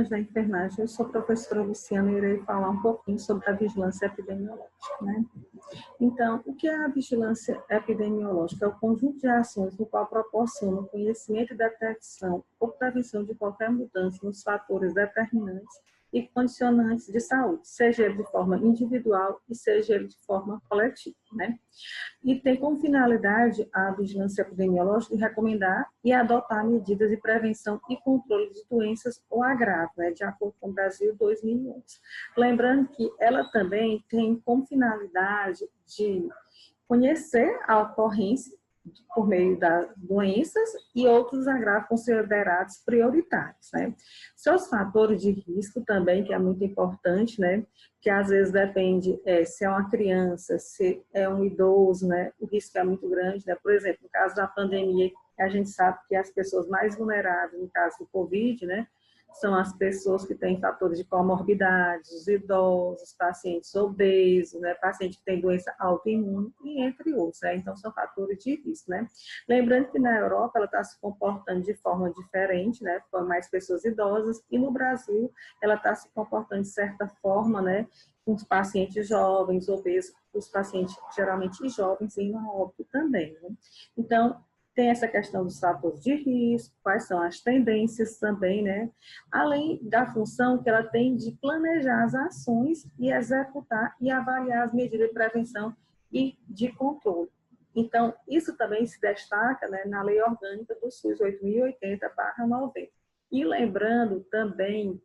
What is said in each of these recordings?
estudante da enfermagem, eu sou professora Luciana e irei falar um pouquinho sobre a vigilância epidemiológica, né? Então, o que é a vigilância epidemiológica? É o conjunto de ações no qual proporciona o conhecimento e detecção ou prevenção de qualquer mudança nos fatores determinantes e condicionantes de saúde, seja ele de forma individual e seja ele de forma coletiva, né? E tem como finalidade a vigilância epidemiológica de recomendar e adotar medidas de prevenção e controle de doenças ou agravo, né, de acordo com o Brasil 2011. Lembrando que ela também tem como finalidade de conhecer a ocorrência por meio das doenças e outros agravos considerados prioritários, né? Seus fatores de risco também, que é muito importante, né? Que às vezes depende se é uma criança, se é um idoso, né? O risco é muito grande, né? Por exemplo, no caso da pandemia, a gente sabe que as pessoas mais vulneráveis, no caso do Covid, né? São as pessoas que têm fatores de comorbidades, os idosos, pacientes obesos, né, pacientes que têm doença autoimune, e entre outros, né? Então, são fatores de risco, né? Lembrando que na Europa ela está se comportando de forma diferente, né, com mais pessoas idosas, e no Brasil ela está se comportando de certa forma, né, com os pacientes jovens, obesos, os pacientes geralmente jovens e a óbito também, né? Então, tem essa questão dos fatores de risco, quais são as tendências também, né? Além da função que ela tem de planejar as ações e executar e avaliar as medidas de prevenção e de controle. Então, isso também se destaca, né, na Lei Orgânica do SUS 8080/90. E lembrando também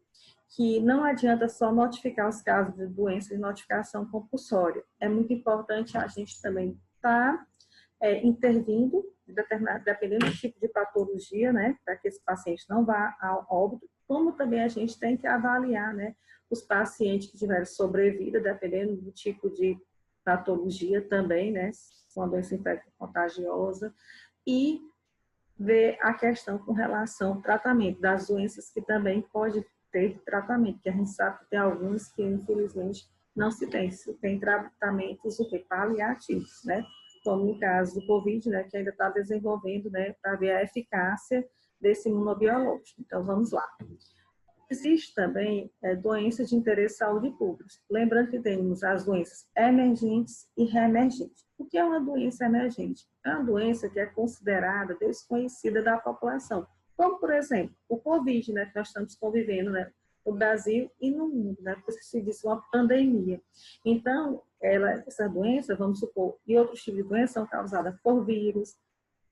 que não adianta só notificar os casos de doença de notificação compulsória. É muito importante a gente também estar intervindo, dependendo do tipo de patologia, né, para que esse paciente não vá ao óbito, como também a gente tem que avaliar, né, os pacientes que tiveram sobrevida, dependendo do tipo de patologia também, né, com a doença infecto-contagiosa, e ver a questão com relação ao tratamento das doenças que também pode ter tratamento, que a gente sabe que tem alguns que, infelizmente, não se tem tratamentos paliativos, né? Como no caso do Covid, né, que ainda está desenvolvendo, né, para ver a eficácia desse imunobiológico. Então, vamos lá. Existe também doenças de interesse de saúde pública. Lembrando que temos as doenças emergentes e reemergentes. O que é uma doença emergente? É uma doença que é considerada desconhecida da população. Como, por exemplo, o Covid, né, que nós estamos convivendo, né, no Brasil e no mundo, né, porque se diz uma pandemia. Então, essa doença, vamos supor, e outros tipos de doença são causadas por vírus,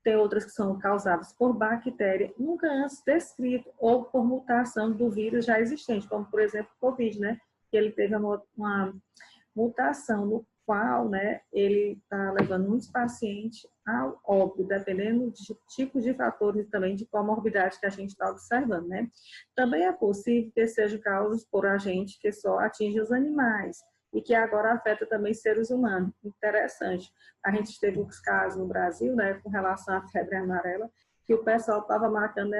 tem outras que são causadas por bactéria, nunca antes descrito, ou por mutação do vírus já existente, como, por exemplo, o Covid, né? Que ele teve uma mutação no qual, né, ele está levando muitos pacientes ao óbito, dependendo de tipo de fatores e também de comorbidade que a gente está observando, né? Também é possível que sejam causas por agente que só atinge os animais, e que agora afeta também seres humanos. Interessante. A gente teve uns casos no Brasil, né, com relação à febre amarela, que o pessoal estava matando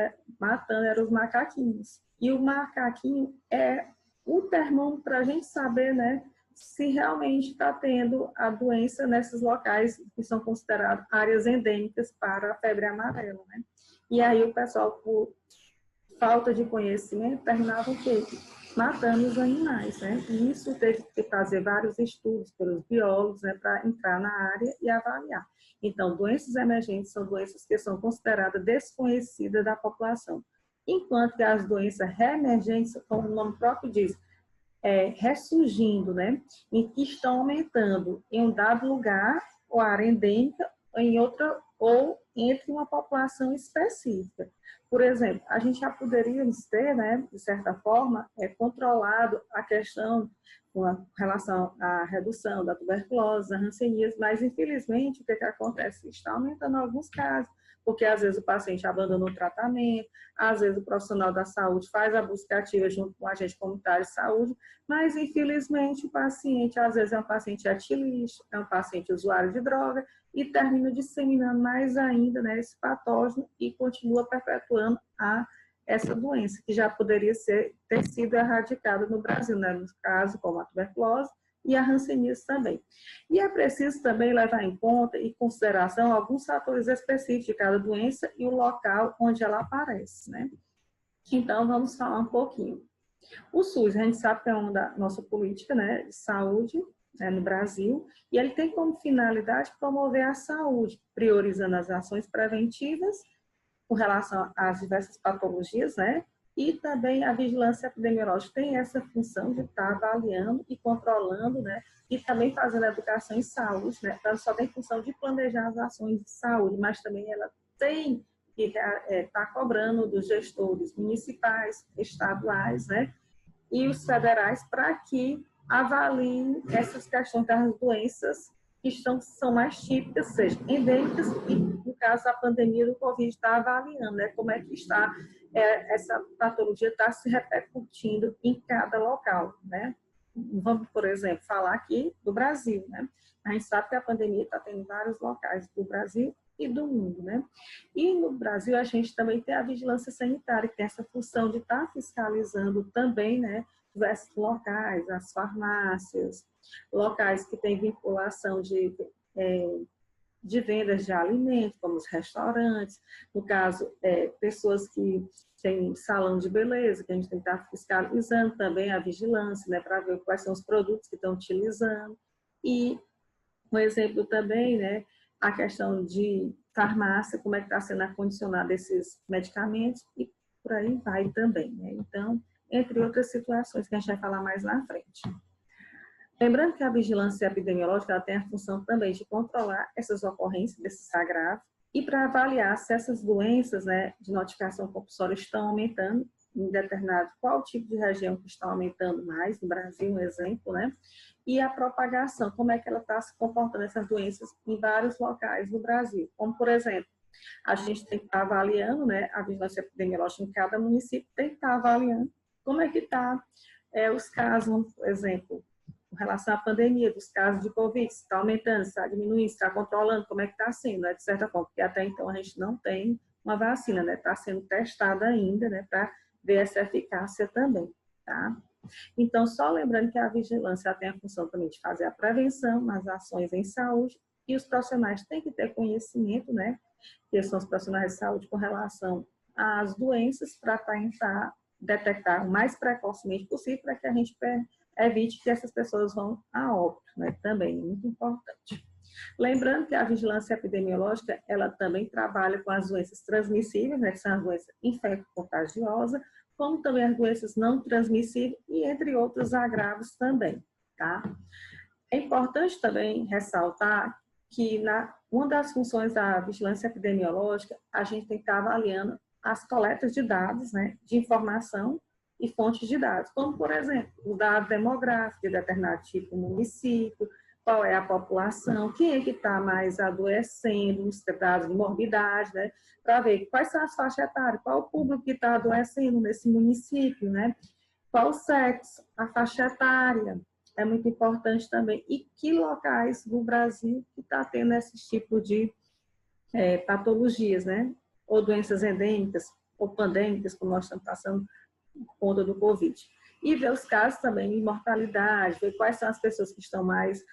eram os macaquinhos. E o macaquinho é o termômetro para a gente saber, né, se realmente está tendo a doença nesses locais que são considerados áreas endêmicas para a febre amarela, né? E aí o pessoal, por falta de conhecimento, terminava o quê? Matando os animais, né? E isso teve que fazer vários estudos pelos biólogos, né, para entrar na área e avaliar. Então, doenças emergentes são doenças que são consideradas desconhecidas da população. Enquanto que as doenças reemergentes, como o nome próprio diz, ressurgindo, né? E que estão aumentando em um dado lugar ou área endêmica, em outra, ou entre uma população específica. Por exemplo, a gente já poderia ter, né, de certa forma, controlado a questão com relação à redução da tuberculose, da hanseníase, mas infelizmente o que acontece? Está aumentando alguns casos, porque às vezes o paciente abandona o tratamento, às vezes o profissional da saúde faz a busca ativa junto com o agente comunitário de saúde, mas infelizmente o paciente, às vezes é um paciente etilista, é um paciente usuário de droga, e termina disseminando mais ainda, né, esse patógeno e continua perpetuando essa doença, que já poderia ter sido erradicada no Brasil, né, no caso como a tuberculose e a hanseníase também. E é preciso também levar em conta e consideração alguns fatores específicos de cada doença e o local onde ela aparece, né? Então, vamos falar um pouquinho. O SUS, a gente sabe que é uma da nossa política, né, de saúde, né, no Brasil, e ele tem como finalidade promover a saúde, priorizando as ações preventivas com relação às diversas patologias, né, e também a vigilância epidemiológica tem essa função de estar avaliando e controlando, né, e também fazendo educação em saúde, né, ela só tem função de planejar as ações de saúde, mas também ela tem que estar cobrando dos gestores municipais, estaduais, né, e os federais para que avaliem essas questões das doenças que são mais típicas, sejam endêmicas, e no caso da pandemia do Covid está avaliando, né, como é que está essa patologia está se repercutindo em cada local, né? Vamos, por exemplo, falar aqui do Brasil, né? A gente sabe que a pandemia está tendo em vários locais do Brasil e do mundo, né? E no Brasil a gente também tem a vigilância sanitária, que tem essa função de estar fiscalizando também, né, diversos locais, as farmácias, locais que têm vinculação de vendas de alimentos, como os restaurantes, no caso, pessoas que têm salão de beleza, que a gente tem que estar fiscalizando também a vigilância, né, para ver quais são os produtos que estão utilizando. E um exemplo também, né, a questão de farmácia, como é que está sendo acondicionado esses medicamentos e por aí vai também, né? Então, entre outras situações que a gente vai falar mais na frente. Lembrando que a vigilância epidemiológica ela tem a função também de controlar essas ocorrências desses agravos e para avaliar se essas doenças, né, de notificação compulsória estão aumentando em determinado qual tipo de região que está aumentando mais, no Brasil, um exemplo, né? E a propagação, como é que ela está se comportando essas doenças em vários locais do Brasil. Como, por exemplo, a gente tem que estar avaliando, né, a vigilância epidemiológica em cada município tem que estar avaliando como é que está os casos, por exemplo, com relação à pandemia, dos casos de Covid, se está aumentando, se está diminuindo, se está controlando, como é que está sendo, né, de certa forma, porque até então a gente não tem uma vacina, né, está sendo testada ainda, né, para ver essa eficácia também, tá? Então, só lembrando que a vigilância tem a função também de fazer a prevenção nas ações em saúde e os profissionais têm que ter conhecimento, né, que são os profissionais de saúde com relação às doenças para tentar detectar o mais precocemente possível para que a gente evite que essas pessoas vão a óbito, né, também é muito importante. Lembrando que a vigilância epidemiológica, ela também trabalha com as doenças transmissíveis, né, que são as doenças infecto-contagiosas, como também as doenças não transmissíveis e entre outros agravos também, tá? É importante também ressaltar que uma das funções da vigilância epidemiológica, a gente tem que estar avaliando as coletas de dados, né, de informação e fontes de dados, como, por exemplo, os dados demográficos de determinado tipo município, qual é a população, quem é que está mais adoecendo, os dados de morbidade, né, para ver quais são as faixas etárias, qual o público que está adoecendo nesse município, né, qual o sexo, a faixa etária, é muito importante também, e que locais do Brasil que está tendo esses tipos de patologias, né, ou doenças endêmicas, ou pandêmicas, como nós estamos passando por conta do Covid. E ver os casos também de mortalidade, ver quais são as pessoas que estão mais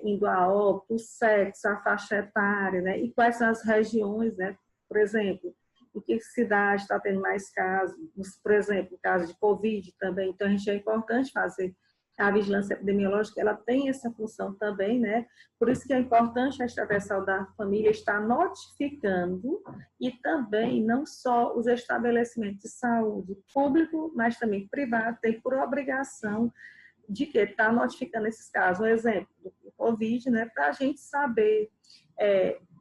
indo a óbito, o sexo, a faixa etária, né? E quais são as regiões, né? Por exemplo, em que cidade está tendo mais casos, por exemplo, caso de Covid também. Então, a gente é importante fazer a vigilância epidemiológica, ela tem essa função também, né? Por isso que é importante a estratégia da família estar notificando e também não só os estabelecimentos de saúde público, mas também privado, tem por obrigação de que está notificando esses casos. Um exemplo do Covid, né? Para a gente saber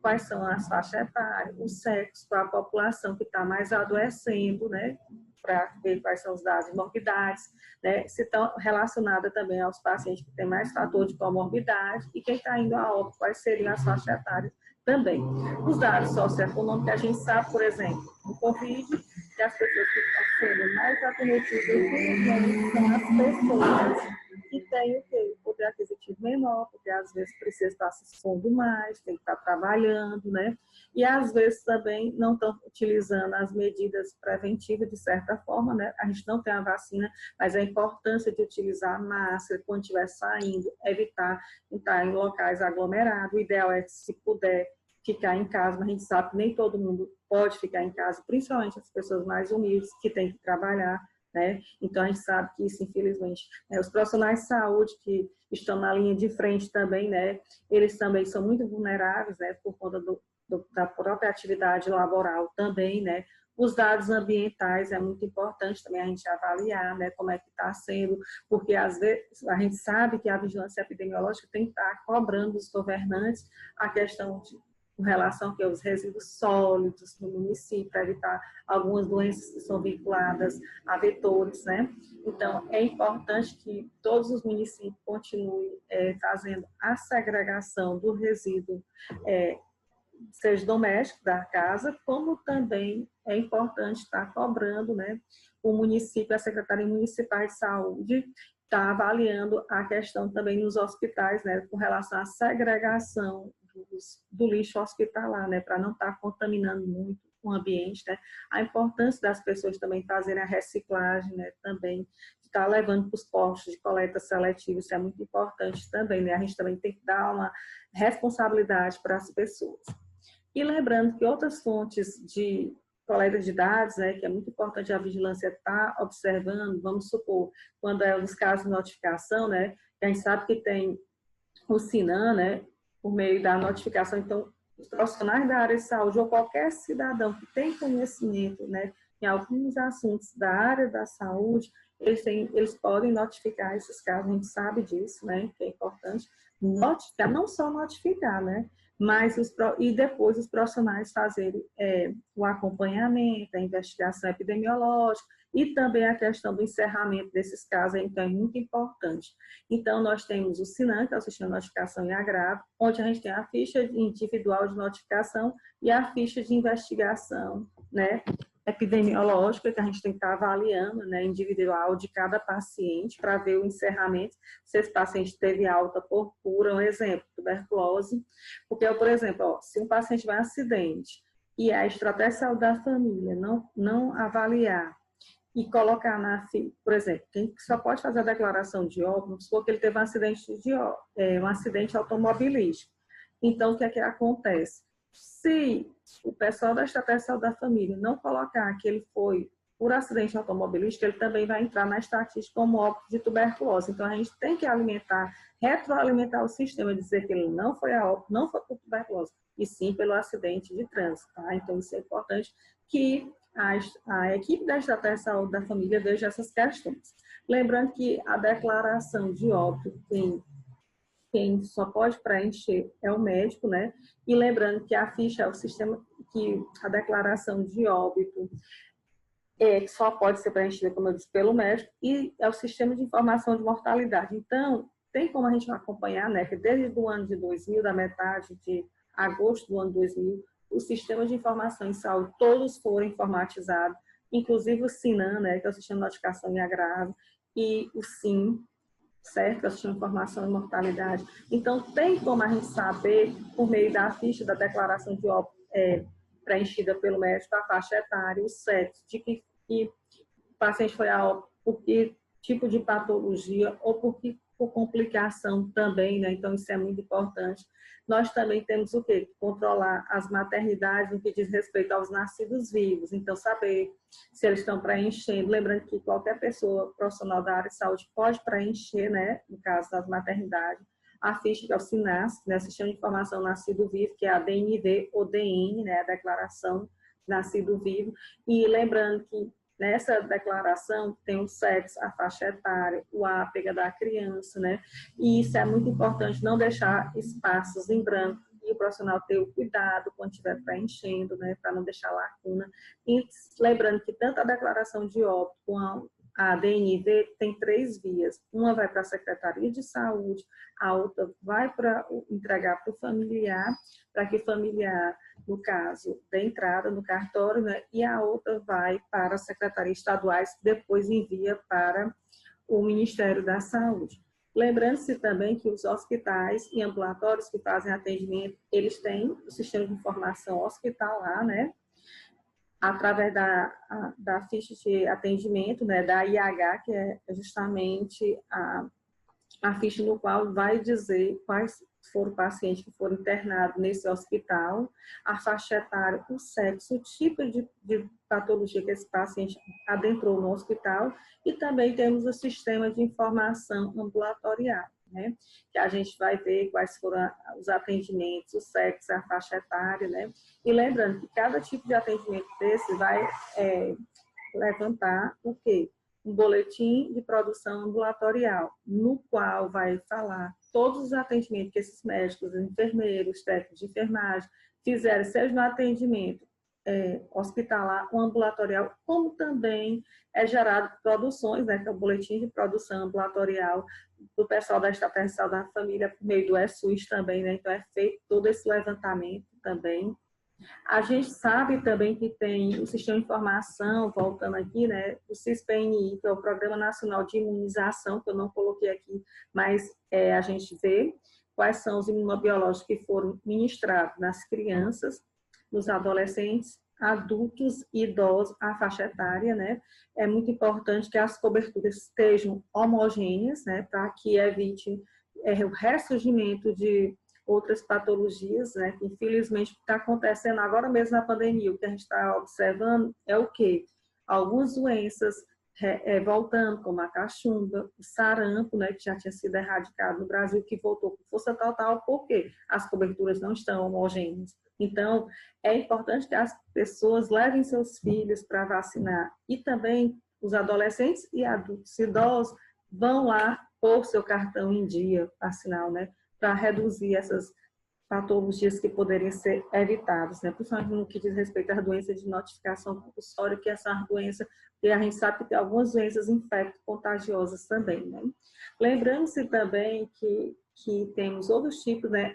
quais são as faixas etárias, o sexo, a população que está mais adoecendo, né? Para ver quais são os dados de morbidades, né? Se estão relacionadas também aos pacientes que têm mais fator de comorbidade e quem está indo a óbito, quais seriam as faixas etárias também. Os dados socioeconômicos, a gente sabe, por exemplo, no Covid, que as pessoas que estão sendo mais acometidas são as pessoas que têm o quê? O poder aquisitivo menor, porque às vezes precisa estar se expondo mais, tem que estar trabalhando, né? E às vezes também não estão utilizando as medidas preventivas de certa forma, né? A gente não tem a vacina, mas a importância de utilizar a máscara quando estiver saindo, evitar estar em locais aglomerados. O ideal é, se puder, ficar em casa, mas a gente sabe que nem todo mundo pode ficar em casa, principalmente as pessoas mais humildes que têm que trabalhar, né? Então, a gente sabe que isso, infelizmente, os profissionais de saúde que estão na linha de frente também, né? Eles também são muito vulneráveis, né? Por conta da própria atividade laboral também, né? Os dados ambientais é muito importante também a gente avaliar, né, como é que está sendo, porque às vezes a gente sabe que a vigilância epidemiológica tem que estar cobrando dos governantes a questão de com relação aos resíduos sólidos no município, para evitar algumas doenças que são vinculadas a vetores, né? Então, é importante que todos os municípios continuem fazendo a segregação do resíduo seja doméstico da casa, como também é importante estar cobrando, né, o município, a Secretaria Municipal de Saúde, está avaliando a questão também nos hospitais, né, com relação à segregação do lixo hospitalar, né, para não estar contaminando muito o ambiente, né, a importância das pessoas também fazerem a reciclagem, né, também estar levando para os postos de coleta seletiva, isso é muito importante também, né, a gente também tem que dar uma responsabilidade para as pessoas. E lembrando que outras fontes de coleta de dados, né, que é muito importante a vigilância estar observando, vamos supor, quando é os casos de notificação, né, que a gente sabe que tem o SINAM, né, por meio da notificação, então, os profissionais da área de saúde ou qualquer cidadão que tem conhecimento, né, em alguns assuntos da área da saúde, eles podem notificar esses casos, a gente sabe disso, né, que é importante notificar, não só notificar, né, mas e depois os profissionais fazerem o acompanhamento, a investigação epidemiológica e também a questão do encerramento desses casos, então é muito importante. Então, nós temos o SINAM, que é o Sistema de Notificação em Agravo, onde a gente tem a ficha individual de notificação e a ficha de investigação, né, epidemiológica, que a gente tem que estar avaliando, né, individual de cada paciente, para ver o encerramento, se esse paciente teve alta por cura, um exemplo, tuberculose, porque, por exemplo, se um paciente vai a um acidente e a estratégia de saúde da família não avaliar e colocar por exemplo, quem só pode fazer a declaração de óbito, se for que ele teve um acidente automobilístico. Então, o que é que acontece? Se o pessoal da estratégia de saúde da família não colocar que ele foi por acidente automobilístico, ele também vai entrar na estatística como óbito de tuberculose. Então, a gente tem que retroalimentar o sistema, dizer que ele não foi a óbito, não foi por tuberculose, e sim pelo acidente de trânsito, tá? Então, isso é importante que a equipe da estratégia de saúde da família veja essas questões. Lembrando que a declaração de óbito quem só pode preencher é o médico, né? E lembrando que a ficha é o sistema, que a declaração de óbito que só pode ser preenchida, como eu disse, pelo médico, e é o sistema de informação de mortalidade. Então, tem como a gente acompanhar, né? Que desde o ano de 2000, da metade de agosto do ano 2000, os sistemas de informação em saúde todos foram informatizados, inclusive o SINAM, né? Que é o Sistema de Notificação em Agravo, e o SIM, certo? Que é o Sistema de Informação e Mortalidade. Então, tem como a gente saber, por meio da ficha da declaração de óbito preenchida pelo médico, a faixa etária, o sexo, de que o paciente foi a óbito, por que tipo de patologia ou por complicação também, né? Então, isso é muito importante. Nós também temos o quê? Controlar as maternidades no que diz respeito aos nascidos vivos. Então, saber se eles estão preenchendo. Lembrando que qualquer pessoa profissional da área de saúde pode preencher, né? No caso das maternidades, a ficha que é o SINAS, né? Sistema de Informação Nascido Vivo, que é a DNV ou DN, né? A Declaração Nascido Vivo. E lembrando que nessa declaração tem o sexo, a faixa etária, o apego da criança, né? E isso é muito importante, não deixar espaços em branco e o profissional ter o cuidado quando estiver preenchendo, né? Para não deixar lacuna. E lembrando que tanto a declaração de óbito quanto a DNV tem 3 vias. Uma vai para a Secretaria de Saúde, a outra vai para entregar para o familiar, para que o familiar, no caso, dê entrada no cartório, né? E a outra vai para as secretarias estaduais, que depois envia para o Ministério da Saúde. Lembrando-se também que os hospitais e ambulatórios que fazem atendimento, eles têm o sistema de informação hospitalar, né? Através da ficha de atendimento, né, da IH, que é justamente a ficha no qual vai dizer se for o paciente que for internado nesse hospital, a faixa etária, o sexo, o tipo de patologia que esse paciente adentrou no hospital, e também temos o sistema de informação ambulatorial, né? Que a gente vai ver quais foram os atendimentos, o sexo, a faixa etária, né? E lembrando que cada tipo de atendimento desse vai levantar o quê? Um boletim de produção ambulatorial, no qual vai falar todos os atendimentos que esses médicos, enfermeiros, técnicos de enfermagem fizeram, seja no atendimento hospitalar ou ambulatorial, como também é gerado produções, né, que é o boletim de produção ambulatorial do pessoal da Estatal da Família, por meio do SUS também, né, então é feito todo esse levantamento também. A gente sabe também que tem o sistema de informação, voltando aqui, né, o CISPNI, que é o Programa Nacional de Imunização, que eu não coloquei aqui, mas a gente vê quais são os imunobiológicos que foram ministrados nas crianças, nos adolescentes, adultos e idosos, a faixa etária, né? É muito importante que as coberturas estejam homogêneas, né, para que evite o ressurgimento de outras patologias, né, que infelizmente está acontecendo agora mesmo na pandemia. O que a gente está observando é o quê? Algumas doenças voltando, como a cachumba, o sarampo, né, que já tinha sido erradicado no Brasil, que voltou com força total, porque as coberturas não estão homogêneas. Então, é importante que as pessoas levem seus filhos para vacinar, e também os adolescentes e adultos idosos vão lá pôr seu cartão em dia vacinal, né, para reduzir essas patologias que poderiam ser evitadas, né? Principalmente no que diz respeito às doenças de notificação compulsória, que essa doença, que a gente sabe que tem algumas doenças infecto-contagiosas também, né? Lembrando-se também que temos outros tipos, né?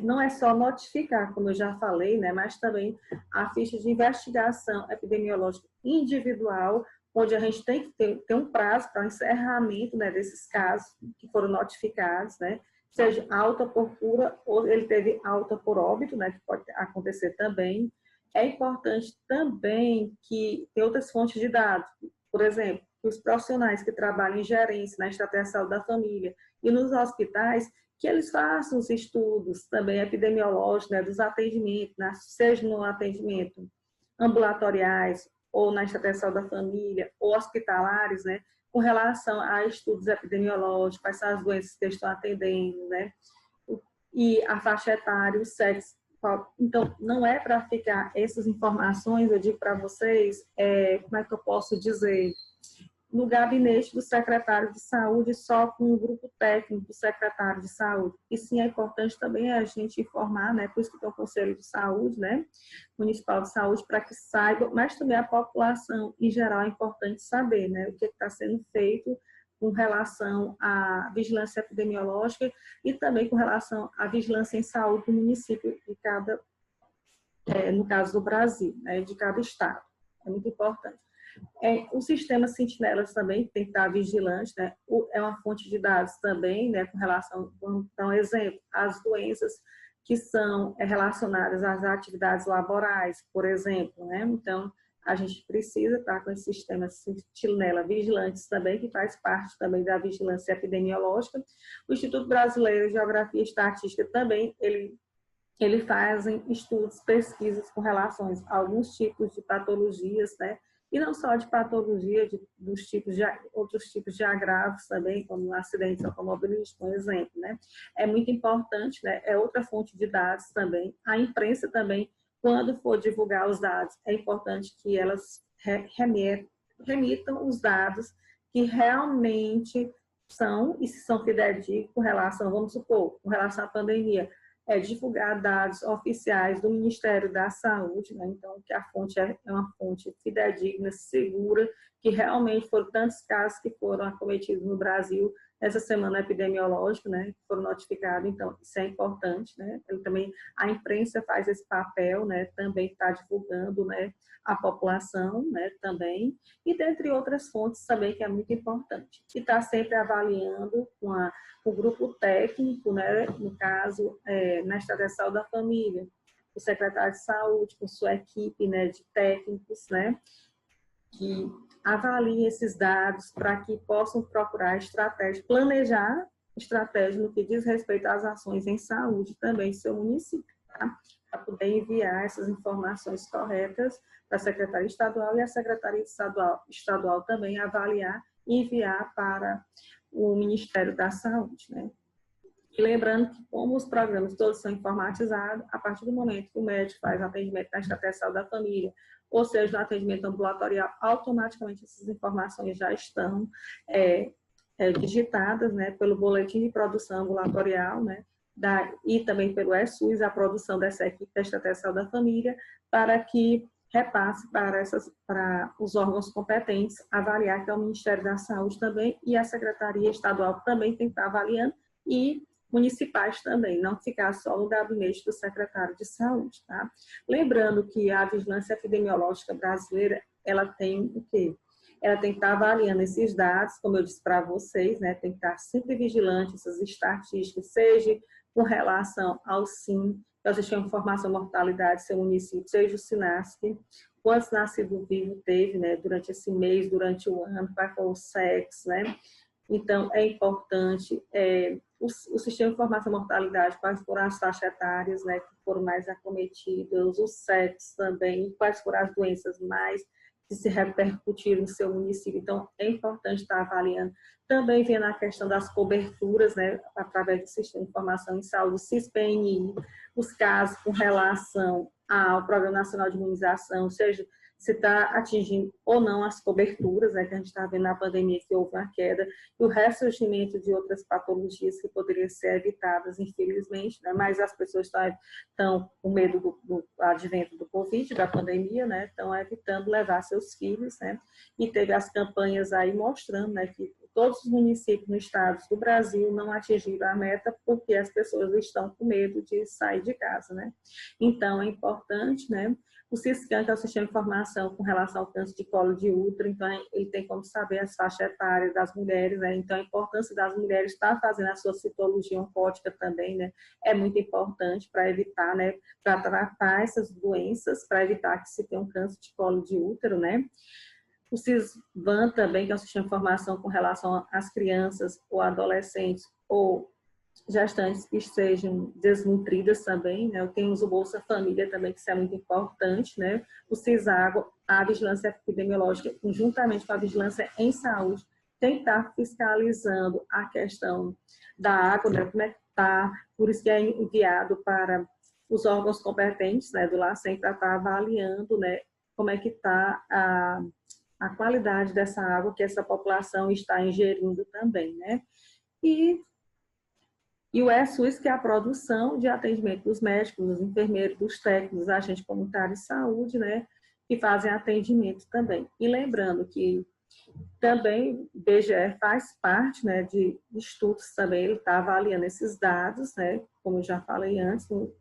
Não é só notificar, como eu já falei, né? Mas também a ficha de investigação epidemiológica individual, onde a gente tem que ter um prazo para o encerramento, né, desses casos que foram notificados, né? Seja alta por cura ou ele teve alta por óbito, né, que pode acontecer também. É importante também que tem outras fontes de dados, por exemplo, os profissionais que trabalham em gerência na Estratégia de Saúde da Família e nos hospitais, que eles façam os estudos também epidemiológicos, né, dos atendimentos, né, seja no atendimento ambulatoriais ou na Estratégia de Saúde da Família ou hospitalares, né, com relação a estudos epidemiológicos, quais são as doenças que estão atendendo, né? E a faixa etária, o sexo. Então, não é para ficar essas informações, eu digo para vocês, como é que eu posso dizer, no gabinete do secretário de saúde, só com o grupo técnico do secretário de saúde. E sim, é importante também a gente informar, né, por isso que tem o Conselho de Saúde, né, Municipal de Saúde, para que saiba, mas também a população em geral é importante saber, né, o que está sendo feito com relação à vigilância epidemiológica e também com relação à vigilância em saúde do município de cada, no caso do Brasil, né, de cada estado. É muito importante. O sistema Sentinelas também tem que estar vigilante, né? É uma fonte de dados também, né, com relação, vamos dar um exemplo, as doenças que são relacionadas às atividades laborais, por exemplo, né? Então, a gente precisa estar com esse sistema Sentinela vigilantes também, que faz parte também da vigilância epidemiológica. O Instituto Brasileiro de Geografia e Estatística também, ele fazem estudos, pesquisas com relação a alguns tipos de patologias, né? E não só de patologia, dos tipos de outros tipos de agravos também, como acidentes automobilísticos, por exemplo, né? É muito importante, né? É outra fonte de dados também. A imprensa também, quando for divulgar os dados, é importante que elas remitam os dados que realmente são, e se são fidedignos com relação, vamos supor, com relação à pandemia, divulgar dados oficiais do Ministério da Saúde, né? Então, que a fonte é uma fonte fidedigna, segura, que realmente foram tantos casos que foram acometidos no Brasil nessa semana epidemiológica, né? Que foram notificados, então, isso é importante, né? Também a imprensa faz esse papel, né? Também está divulgando, né, a população, né, também, e dentre outras fontes também, que é muito importante. E está sempre avaliando com o grupo técnico, né, no caso, na Estratégia de Saúde da Família, o secretário de saúde, com sua equipe, né, de técnicos, né, que avaliem esses dados para que possam procurar estratégias, planejar estratégia no que diz respeito às ações em saúde também do seu município, tá? Para poder enviar essas informações corretas para a Secretaria Estadual e a Secretaria Estadual também avaliar e enviar para o Ministério da Saúde, né? E lembrando que, como os programas todos são informatizados, a partir do momento que o médico faz atendimento na estratégia de saúde da família, ou seja, no atendimento ambulatorial, automaticamente essas informações já estão digitadas, né, pelo boletim de produção ambulatorial, né, e também pelo SUS, a produção dessa equipe da estratégia de saúde da família, para que repasse para os órgãos competentes avaliar, que é o Ministério da Saúde também, e a Secretaria Estadual também tem que estar avaliando, e municipais também, não ficar só no gabinete do secretário de saúde, tá? Lembrando que a vigilância epidemiológica brasileira, ela tem o quê? Ela tem que estar avaliando esses dados, como eu disse para vocês, né? Tem que estar sempre vigilante essas estatísticas, seja com relação ao SIM, que é o Sistema de Informação e Mortalidade do seu município, seja o SINASC, quantos nascidos vivos teve, né? Durante esse mês, durante o ano, qual foi o sexo, né? Então, é importante o Sistema de Informação e Mortalidade, quais foram as faixas etárias, né, que foram mais acometidas, os sexos também, quais foram as doenças mais que se repercutiram no seu município. Então, é importante estar avaliando. Também vendo a questão das coberturas, né, através do Sistema de Informação em Saúde, o CISPNI, os casos com relação ao Programa Nacional de Imunização, ou seja, se está atingindo ou não as coberturas, né, que a gente está vendo na pandemia que houve uma queda, e o ressurgimento de outras patologias que poderiam ser evitadas, infelizmente, né, mas as pessoas estão com medo do advento do Covid, da pandemia, né, estão evitando levar seus filhos, né, e teve as campanhas aí mostrando, né, que todos os municípios no estado do Brasil não atingiram a meta porque as pessoas estão com medo de sair de casa, né. Então, é importante, né, o CISCAN, que é o Sistema de Informação com relação ao câncer de colo de útero, então ele tem como saber as faixas etárias das mulheres, né? Então a importância das mulheres estar fazendo a sua citologia oncótica também, né? É muito importante para evitar, né? Para tratar essas doenças, para evitar que se tenha um câncer de colo de útero, né? O CISVAN também, que é o Sistema de Informação com relação às crianças ou adolescentes ou gestantes que estejam desnutridas também, né? Eu tenho o Bolsa Família também, que isso é muito importante, né? O CISAGO, a vigilância epidemiológica, conjuntamente com a vigilância em saúde, tem que estar fiscalizando a questão da água, né? Como é que está, por isso que é enviado para os órgãos competentes, né, do LACEN, para estar avaliando, né, como é que está a qualidade dessa água que essa população está ingerindo também, né? E o SUS, que é a produção de atendimento dos médicos, dos enfermeiros, dos técnicos, dos agentes comunitários de saúde, né, que fazem atendimento também. E lembrando que também o IBGE faz parte, né, de estudos também, ele está avaliando esses dados, né, como eu já falei antes, no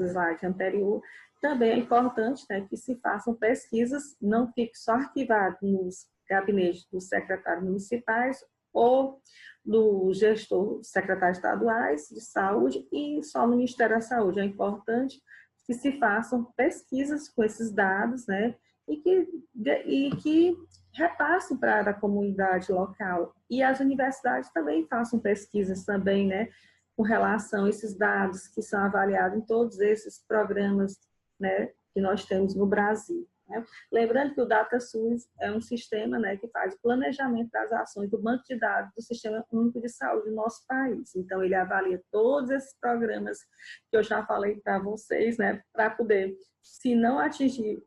slide anterior. Também é importante, né, que se façam pesquisas, não fique só arquivado nos gabinetes dos secretários municipais ou do gestor, secretários estaduais de saúde e só no Ministério da Saúde. É importante que se façam pesquisas com esses dados, né, e que repassem para a comunidade local. E as universidades também façam pesquisas também, né, com relação a esses dados que são avaliados em todos esses programas, né, que nós temos no Brasil. Né? Lembrando que o DataSUS é um sistema, né, que faz o planejamento das ações do banco de dados do Sistema Único de Saúde do nosso país. Então, ele avalia todos esses programas que eu já falei para vocês, né, para poder, se não atingir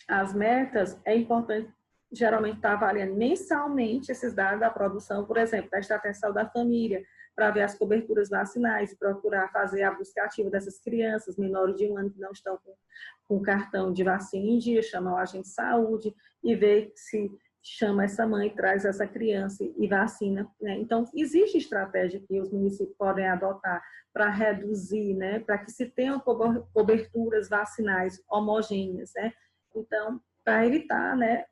as metas, é importante geralmente estar avaliando mensalmente esses dados da produção, por exemplo, da estratégia de saúde da família, para ver as coberturas vacinais e procurar fazer a busca ativa dessas crianças menores de 1 ano que não estão com cartão de vacina em dia, chamar o agente de saúde e ver se chama essa mãe, traz essa criança e vacina, né? Então, existe estratégia que os municípios podem adotar para reduzir, né, para que se tenham coberturas vacinais homogêneas, né? Então, para evitar, né,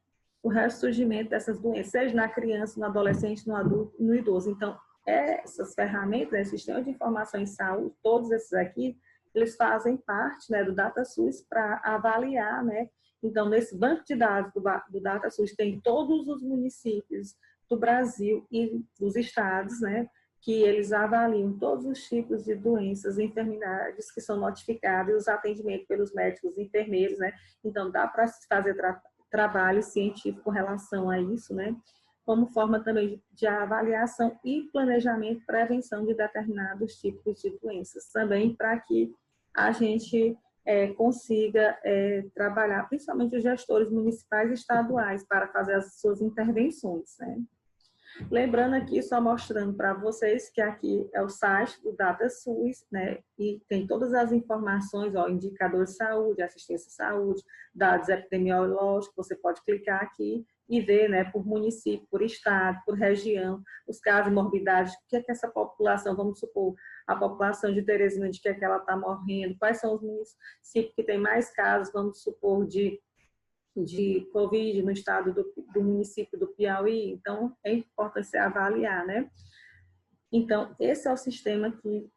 o ressurgimento dessas doenças, seja na criança, no adolescente, no adulto, no idoso. Então, essas ferramentas, né, sistema de informação em saúde, todos esses aqui, eles fazem parte, né, do DataSUS para avaliar, né. Então, nesse banco de dados do DataSUS tem todos os municípios do Brasil e dos estados, né, que eles avaliam todos os tipos de doenças e enfermidades que são notificadas e os atendimentos pelos médicos e enfermeiros, né? Então, dá para fazer trabalho científico com relação a isso, né? Como forma também de avaliação e planejamento, prevenção de determinados tipos de doenças. Também para que a gente consiga trabalhar, principalmente os gestores municipais e estaduais, para fazer as suas intervenções, né? Lembrando aqui, só mostrando para vocês que aqui é o site do DataSUS, né? E tem todas as informações, ó, indicador de saúde, assistência à saúde, dados epidemiológicos, você pode clicar aqui e ver, né, por município, por estado, por região, os casos de morbidade, o que é que essa população, vamos supor, a população de Teresina, de que é que ela está morrendo, quais são os municípios que tem mais casos, vamos supor, de Covid no estado do município do Piauí. Então, é importante se avaliar, né? Então, esse é o sistema que,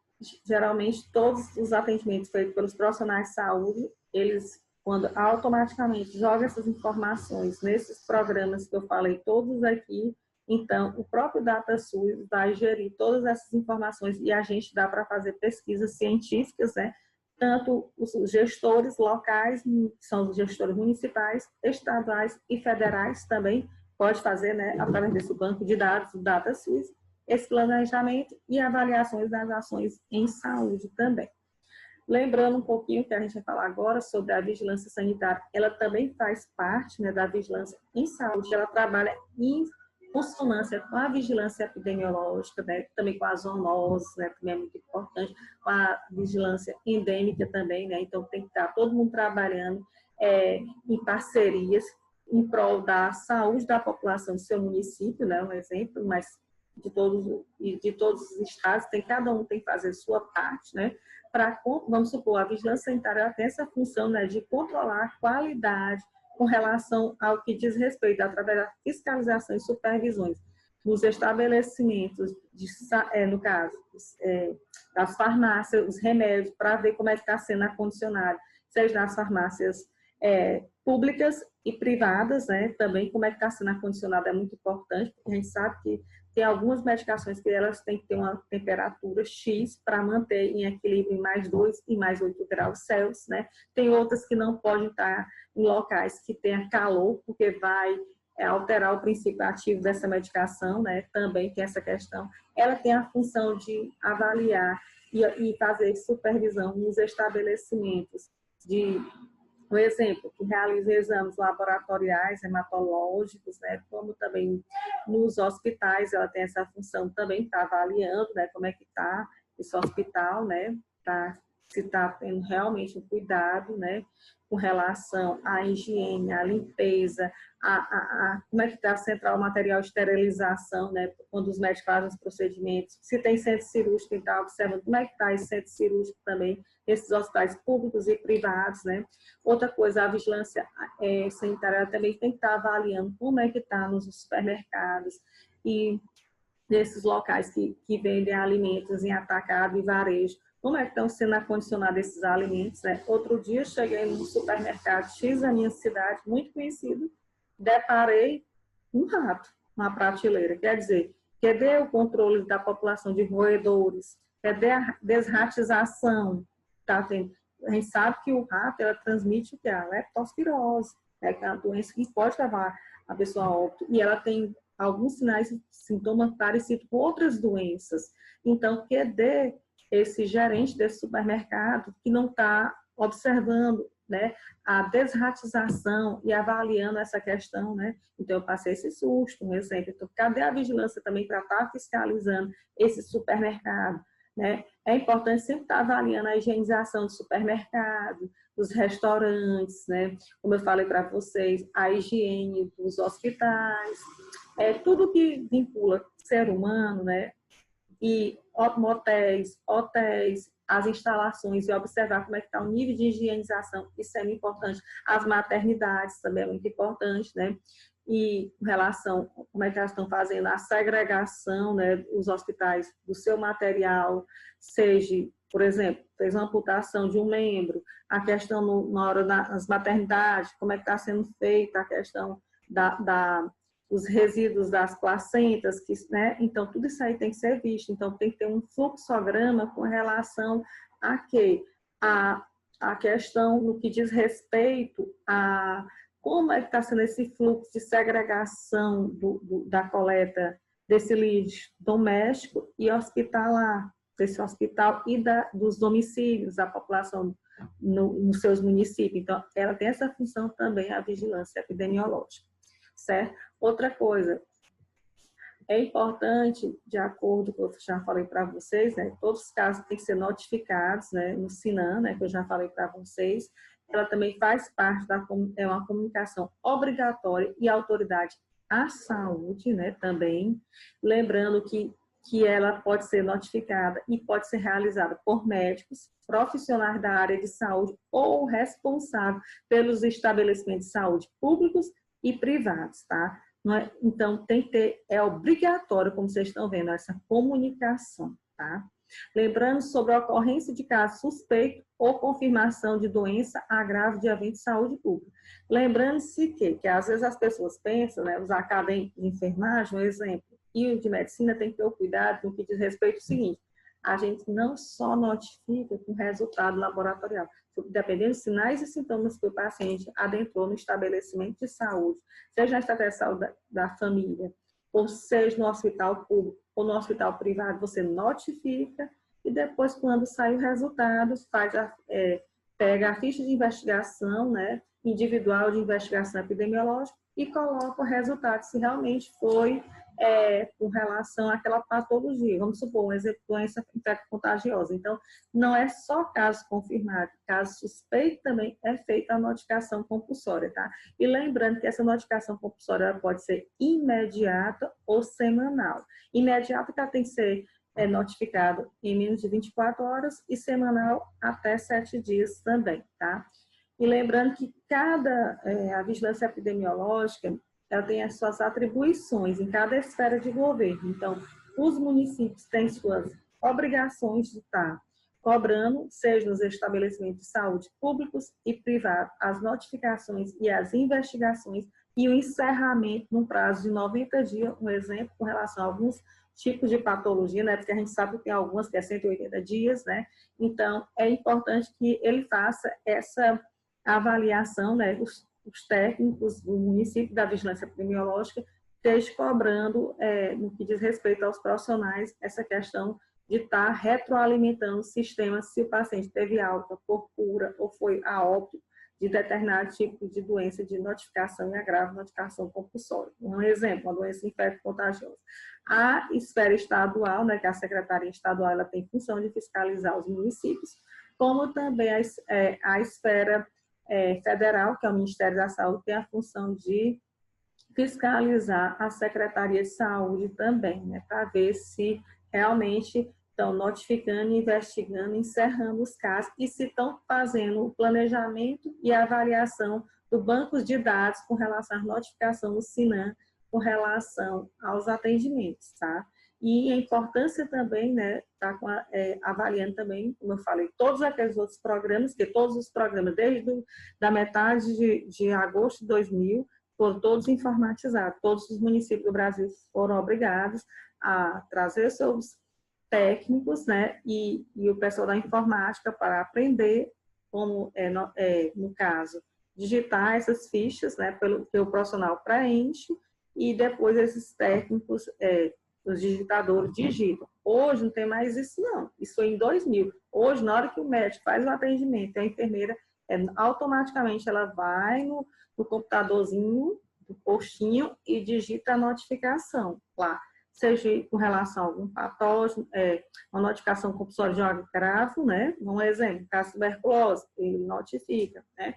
geralmente, todos os atendimentos feitos pelos profissionais de saúde, eles, quando automaticamente jogam essas informações nesses programas que eu falei, todos aqui, então, o próprio DataSUS vai gerir todas essas informações e a gente dá para fazer pesquisas científicas, né? Tanto os gestores locais, que são os gestores municipais, estaduais e federais também, pode fazer, né, através desse banco de dados, o DataSUS, esse planejamento e avaliações das ações em saúde também. Lembrando um pouquinho que a gente vai falar agora sobre a vigilância sanitária, ela também faz parte, né, da vigilância em saúde, ela trabalha em consonância com a vigilância epidemiológica, né, também com as zoonoses, né, também é muito importante, com a vigilância endêmica também, né, então tem que estar todo mundo trabalhando em parcerias em prol da saúde da população do seu município, né, um exemplo, mas de todos os estados, cada um tem que fazer sua parte, né, para, vamos supor, a vigilância sanitária tem essa função, né, de controlar a qualidade com relação ao que diz respeito, através da fiscalização e supervisões nos estabelecimentos, no caso, das farmácias, os remédios, para ver como é que está sendo acondicionado, seja nas farmácias públicas e privadas, né, também como é que está sendo acondicionado é muito importante, porque a gente sabe que tem algumas medicações que elas têm que ter uma temperatura X para manter em equilíbrio em mais 2 e mais 8 graus Celsius, né? Tem outras que não podem estar em locais que tenha calor, porque vai alterar o princípio ativo dessa medicação, né? Também tem essa questão. Ela tem a função de avaliar e fazer supervisão nos estabelecimentos um exemplo, que realiza exames laboratoriais, hematológicos, né, como também nos hospitais, ela tem essa função também, está avaliando, né, como é que está esse hospital, né, se está tendo realmente um cuidado, né, com relação à higiene, à limpeza, como é que está a central material de esterilização, né, quando os médicos fazem os procedimentos, se tem centro cirúrgico, então observa como é que está esse centro cirúrgico também, esses hospitais públicos e privados, né. Outra coisa, a vigilância sanitária também tem que estar avaliando como é que está nos supermercados e nesses locais que vendem alimentos em atacado e varejo, como é que estão sendo acondicionados esses alimentos, né? Outro dia cheguei num supermercado X da minha cidade, muito conhecido, deparei um rato na prateleira. Quer dizer, cadê o controle da população de roedores? Cadê a desratização? Tá tendo? A gente sabe que o rato, ela transmite o que? A leptospirose, né? Que é uma doença que pode levar a pessoa a óbito. E ela tem alguns sinais e sintomas parecidos com outras doenças. Então, cadê esse gerente desse supermercado que não está observando, né, a desratização e avaliando essa questão, né? Então, eu passei esse susto, um exemplo. Então, cadê a vigilância também para estar fiscalizando esse supermercado, né? É importante sempre estar avaliando a higienização do supermercado, dos restaurantes, né? Como eu falei para vocês, a higiene dos hospitais, tudo que vincula ser humano, né? E motéis, hotéis, as instalações e observar como é que está o nível de higienização, isso é muito importante. As maternidades também é muito importante, né? E em relação a como é que elas estão fazendo a segregação, né, os hospitais do seu material, seja, por exemplo, fez uma amputação de um membro, a questão na hora das maternidades, como é que está sendo feita a questão os resíduos das placentas, que, né? Então, tudo isso aí tem que ser visto. Então, tem que ter um fluxograma com relação a quê? A questão no que diz respeito a como é que está sendo esse fluxo de segregação da coleta desse lixo doméstico e hospitalar, desse hospital e dos domicílios da população nos seus municípios. Então, ela tem essa função também, a vigilância epidemiológica, certo? Outra coisa, é importante, de acordo com o que eu já falei para vocês, né, todos os casos têm que ser notificados, né, no SINAM, né, que eu já falei para vocês. Ela também faz parte é uma comunicação obrigatória e autoridade à saúde, né, também. Lembrando que ela pode ser notificada e pode ser realizada por médicos, profissionais da área de saúde ou responsável pelos estabelecimentos de saúde públicos e privados, tá? Então, tem que ter, é obrigatório, como vocês estão vendo, essa comunicação, tá? Lembrando sobre a ocorrência de caso suspeito ou confirmação de doença agravo de evento de saúde pública. Lembrando-se que às vezes as pessoas pensam, né, os acadêmicos de enfermagem, um exemplo, e o de medicina tem que ter o cuidado no que diz respeito ao seguinte: a gente não só notifica com resultado laboratorial, dependendo dos sinais e sintomas que o paciente adentrou no estabelecimento de saúde, seja na estratégia de saúde da família, ou seja no hospital público ou no hospital privado, você notifica e depois, quando sai o resultado, pega a ficha de investigação, né, individual de investigação epidemiológica e coloca o resultado, se realmente foi com relação àquela patologia. Vamos supor, um exemplo, doença infecto-contagiosa. Então, não é só caso confirmado, caso suspeito também é feita a notificação compulsória, tá? E lembrando que essa notificação compulsória pode ser imediata ou semanal. Imediata ela tem que ser notificado em menos de 24 horas e semanal até 7 dias também, tá? E lembrando que a vigilância epidemiológica, ela tem as suas atribuições em cada esfera de governo. Então, os municípios têm suas obrigações de estar cobrando, seja nos estabelecimentos de saúde públicos e privados, as notificações e as investigações e o encerramento num prazo de 90 dias, um exemplo com relação a alguns tipos de patologia, né? Porque a gente sabe que tem algumas que é 180 dias, né? Então, é importante que ele faça essa avaliação, né? Os técnicos do município da vigilância epidemiológica estejam cobrando, no que diz respeito aos profissionais, essa questão de estar retroalimentando o sistema se o paciente teve alta por cura ou foi a óbito de determinado tipo de doença de notificação e agravo, notificação compulsória. Um exemplo, uma doença infecto-contagiosa. A esfera estadual, né, que a Secretaria Estadual ela tem função de fiscalizar os municípios, como também a esfera federal, que é o Ministério da Saúde, tem a função de fiscalizar a Secretaria de Saúde também, né, para ver se realmente estão notificando, investigando, encerrando os casos e se estão fazendo o planejamento e a avaliação do banco de dados com relação à notificação do SINAM, com relação aos atendimentos, tá? E a importância também, né, tá avaliando também, como eu falei, todos aqueles outros programas, que todos os programas, desde da metade de agosto de 2000, foram todos informatizados. Todos os municípios do Brasil foram obrigados a trazer seus técnicos, né, e o pessoal da informática para aprender como, no caso, digitar essas fichas, né, que o profissional preenche, e depois esses técnicos, os digitadores digitam. Hoje não tem mais isso, não. Isso foi em 2000. Hoje, na hora que o médico faz o atendimento, a enfermeira, automaticamente ela vai no computadorzinho, do postinho, e digita a notificação lá. Seja com relação a algum patógeno, uma notificação compulsória de um agravo, né? Um exemplo, caso de tuberculose, ele notifica, né?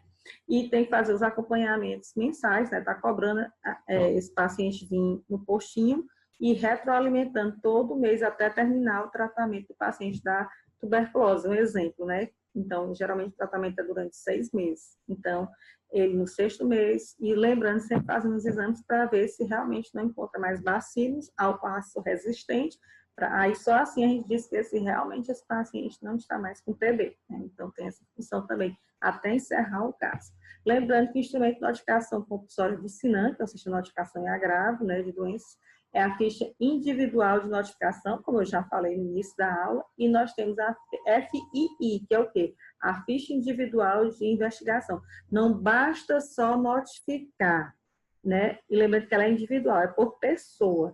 E tem que fazer os acompanhamentos mensais, né? Tá cobrando esse paciente vir no postinho e retroalimentando todo mês até terminar o tratamento do paciente da tuberculose, um exemplo, né? Então, geralmente o tratamento é durante 6 meses. Então, ele no 6º mês, e lembrando, sempre fazendo os exames para ver se realmente não encontra mais bacilos ao ácido resistente, Aí só assim a gente diz que realmente esse paciente não está mais com TB, né? Então tem essa função também, até encerrar o caso. Lembrando que o instrumento de notificação compulsória do SINAM, que é o Sistema de Notificação em Agravo, né, de doenças, é a ficha individual de notificação, como eu já falei no início da aula, e nós temos a FII, que é o quê? A ficha individual de investigação. Não basta só notificar, né? E lembrando que ela é individual, é por pessoa.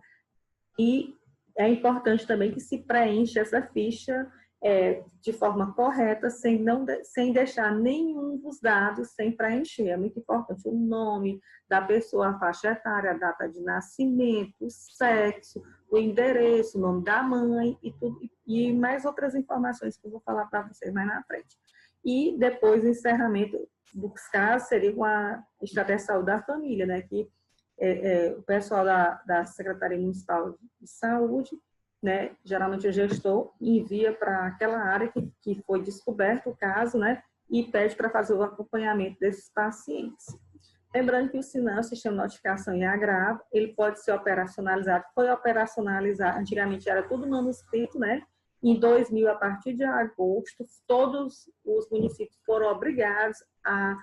E é importante também que se preencha essa ficha de forma correta, sem deixar nenhum dos dados sem preencher. É muito importante o nome da pessoa, a faixa etária, a data de nascimento, o sexo, o endereço, o nome da mãe e tudo, e mais outras informações que eu vou falar para vocês mais na frente. E depois o encerramento dos casos seria com a estratégia de saúde da família, né? Que o pessoal da Secretaria Municipal de Saúde, né, geralmente o gestor envia para aquela área que foi descoberto o caso, né, e pede para fazer o acompanhamento desses pacientes. Lembrando que o SINAM, o Sistema de Notificação em Agravo, ele pode ser operacionalizado, foi operacionalizado, antigamente era tudo manuscrito, né, em 2000, a partir de agosto, todos os municípios foram obrigados a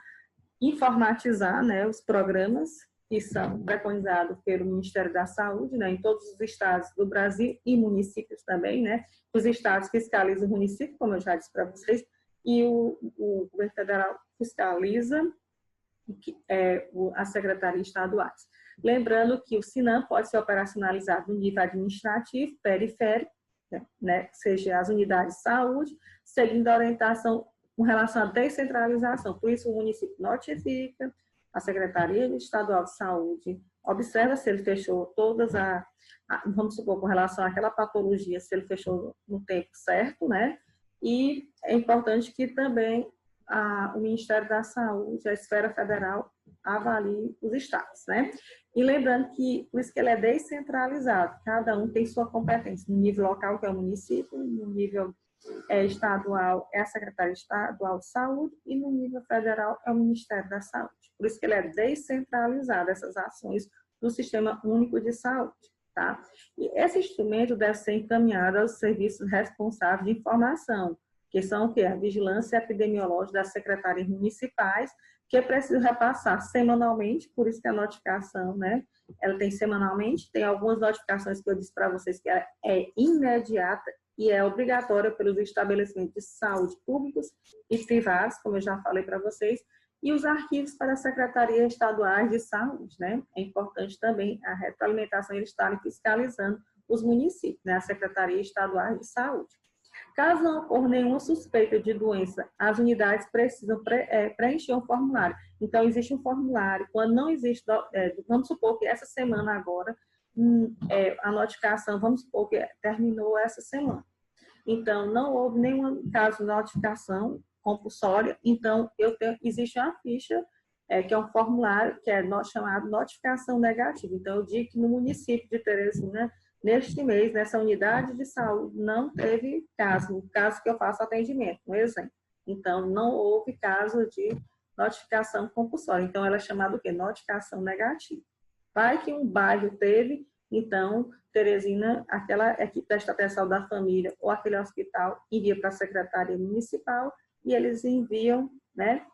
informatizar, né, os programas que são preconizados pelo Ministério da Saúde, né, em todos os estados do Brasil e municípios também, né, os estados fiscalizam o município, como eu já disse para vocês, e o governo federal fiscaliza as secretarias estaduais. Lembrando que o SINAM pode ser operacionalizado no nível administrativo, periférico, né, seja as unidades de saúde, seguindo a orientação com relação à descentralização. Por isso, o município notifica, a Secretaria Estadual de Saúde observa se ele fechou todas vamos supor, com relação àquela patologia, se ele fechou no tempo certo, né? E é importante que também o Ministério da Saúde, a esfera federal, avalie os estados, né? E lembrando que, por isso que ele é descentralizado, cada um tem sua competência, no nível local, que é o município, no nível estadual é a Secretaria Estadual de Saúde e no nível federal é o Ministério da Saúde. Por isso que ele é descentralizado, essas ações do Sistema Único de Saúde, tá? E esse instrumento deve ser encaminhado aos serviços responsáveis de informação, que são o quê? A vigilância epidemiológica das secretarias municipais, que é preciso repassar semanalmente, por isso que a notificação, né? Ela tem semanalmente, tem algumas notificações que eu disse para vocês que é imediata e é obrigatória pelos estabelecimentos de saúde públicos e privados, como eu já falei para vocês, e os arquivos para as secretarias estaduais de saúde, né? É importante também a retroalimentação, eles estarem fiscalizando os municípios, né? As secretarias estaduais de saúde. Caso não ocorra nenhuma suspeita de doença, as unidades precisam preencher um formulário. Então, existe um formulário. Quando não existe, vamos supor que essa semana agora, a notificação, vamos supor que terminou essa semana. Então, não houve nenhum caso de notificação compulsória, então existe uma ficha, que é um formulário que é chamado notificação negativa. Então, eu digo que no município de Teresina, neste mês, nessa unidade de saúde, não teve caso, o caso que eu faço atendimento, um exemplo. Então, não houve caso de notificação compulsória. Então, ela é chamada o quê? Notificação negativa. Vai que um bairro teve, então, Teresina, aquela equipe da Estratégia da Família ou aquele hospital envia para a Secretaria Municipal e eles enviam, né,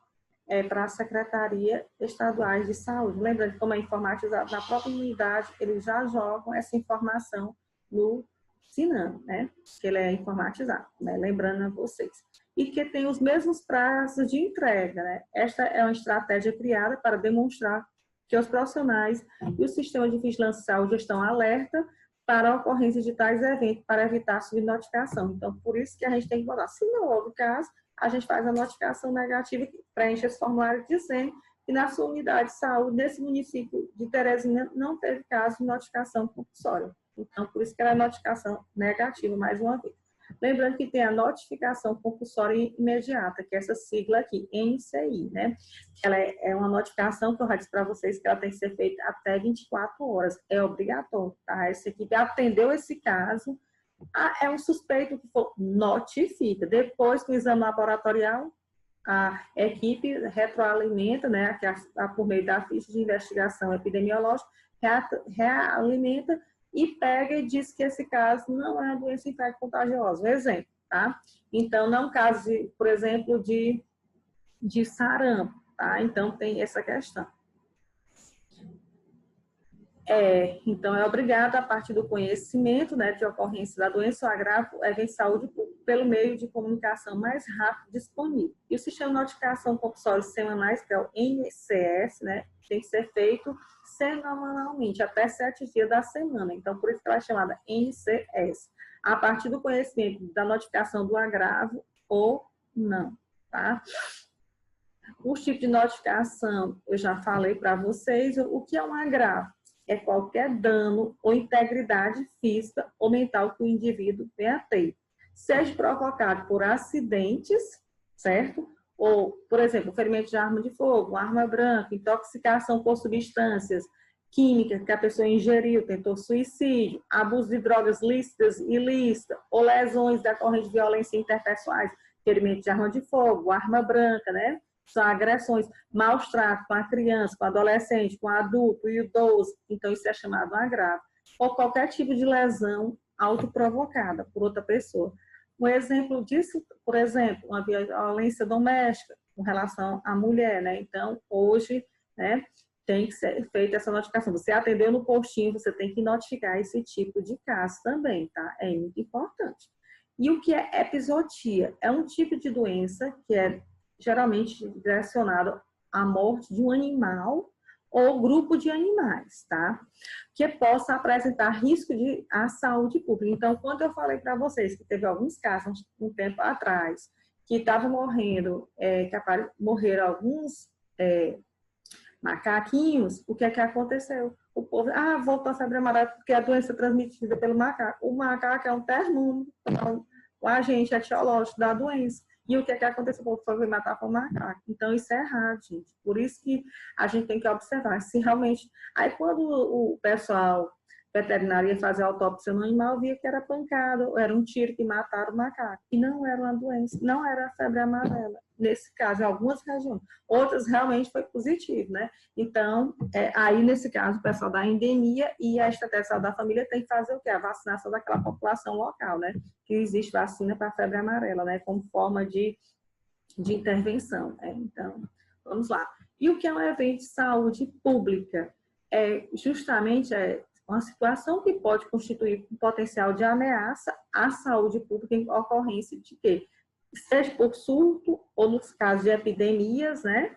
para a Secretaria Estaduais de Saúde. Lembrando que, como é informatizado na própria unidade, eles já jogam essa informação no SINAM, né, que ele é informatizado, né, lembrando a vocês. E que tem os mesmos prazos de entrega, né. Esta é uma estratégia criada para demonstrar que os profissionais e o sistema de vigilância de saúde estão alerta para a ocorrência de tais eventos para evitar a subnotificação. Então, por isso que a gente tem que botar. Se não houve caso, a gente faz a notificação negativa, preenche esse formulário dizendo que na sua unidade de saúde, nesse município de Teresina, não teve caso de notificação compulsória. Então, por isso que ela é notificação negativa, mais uma vez. Lembrando que tem a notificação compulsória imediata, que é essa sigla aqui, NCI, né? Ela é uma notificação que eu já disse para vocês que ela tem que ser feita até 24 horas. É obrigatório, tá? Essa equipe atendeu esse caso, é um suspeito que for, notifica. Depois, com o exame laboratorial, a equipe retroalimenta, né, por meio da ficha de investigação epidemiológica, realimenta e pega e diz que esse caso não é uma doença infecto-contagiosa. Um exemplo, tá? Então, não é um caso, por exemplo, de sarampo, tá? Então, tem essa questão. Então, é obrigado, a partir do conhecimento, né, de ocorrência da doença ou agravo, evento de saúde pública, pelo meio de comunicação mais rápido disponível. E o sistema de notificação compulsória semanais, que é o NCS, né, tem que ser feito semanalmente, até 7 dias da semana. Então, por isso que ela é chamada NCS. A partir do conhecimento da notificação do agravo ou não, tá? Os tipos de notificação, eu já falei para vocês, o que é um agravo? É qualquer dano ou integridade física ou mental que o indivíduo venha a ter, seja provocado por acidentes, certo? Ou, por exemplo, ferimento de arma de fogo, arma branca, intoxicação por substâncias químicas que a pessoa ingeriu, tentou suicídio, abuso de drogas lícitas e ilícitas, ou lesões decorrentes de violência interpessoais, ferimento de arma de fogo, arma branca, né? São agressões, maus tratos com a criança, com o adolescente, com o adulto e o idoso. Então, isso é chamado agravo. Ou qualquer tipo de lesão autoprovocada por outra pessoa. Um exemplo disso, por exemplo, uma violência doméstica com relação à mulher, né? Então, hoje, né, tem que ser feita essa notificação. Você atendeu no postinho, você tem que notificar esse tipo de caso também, tá? É muito importante. E o que é epizotia? É um tipo de doença que é geralmente direcionado à morte de um animal ou grupo de animais, tá? Que possa apresentar risco à saúde pública. Então, quando eu falei para vocês que teve alguns casos, um tempo atrás, que estavam morrendo, morreram alguns macaquinhos, o que é que aconteceu? O povo, voltou a febre amarela porque a doença é transmitida pelo macaco. O macaco é um termômetro, o agente etiológico da doença. E o que é que aconteceu? O povo foi matar com o macaco. Então, isso é errado, gente. Por isso que a gente tem que observar se realmente... Aí, quando o pessoal veterinário ia fazer a autópsia no animal, via que era pancada, era um tiro que mataram o macaco. E não era uma doença, não era a febre amarela. Nesse caso, em algumas regiões. Outras realmente foi positivo, né? Então, aí nesse caso, o pessoal da endemia e a estratégia da família tem que fazer o quê? A vacinação daquela população local, né? Que existe vacina para a febre amarela, né? Como forma de intervenção. Então, vamos lá. E o que é um evento de saúde pública? Justamente uma situação que pode constituir um potencial de ameaça à saúde pública em ocorrência de quê? Seja por surto ou nos casos de epidemias, né?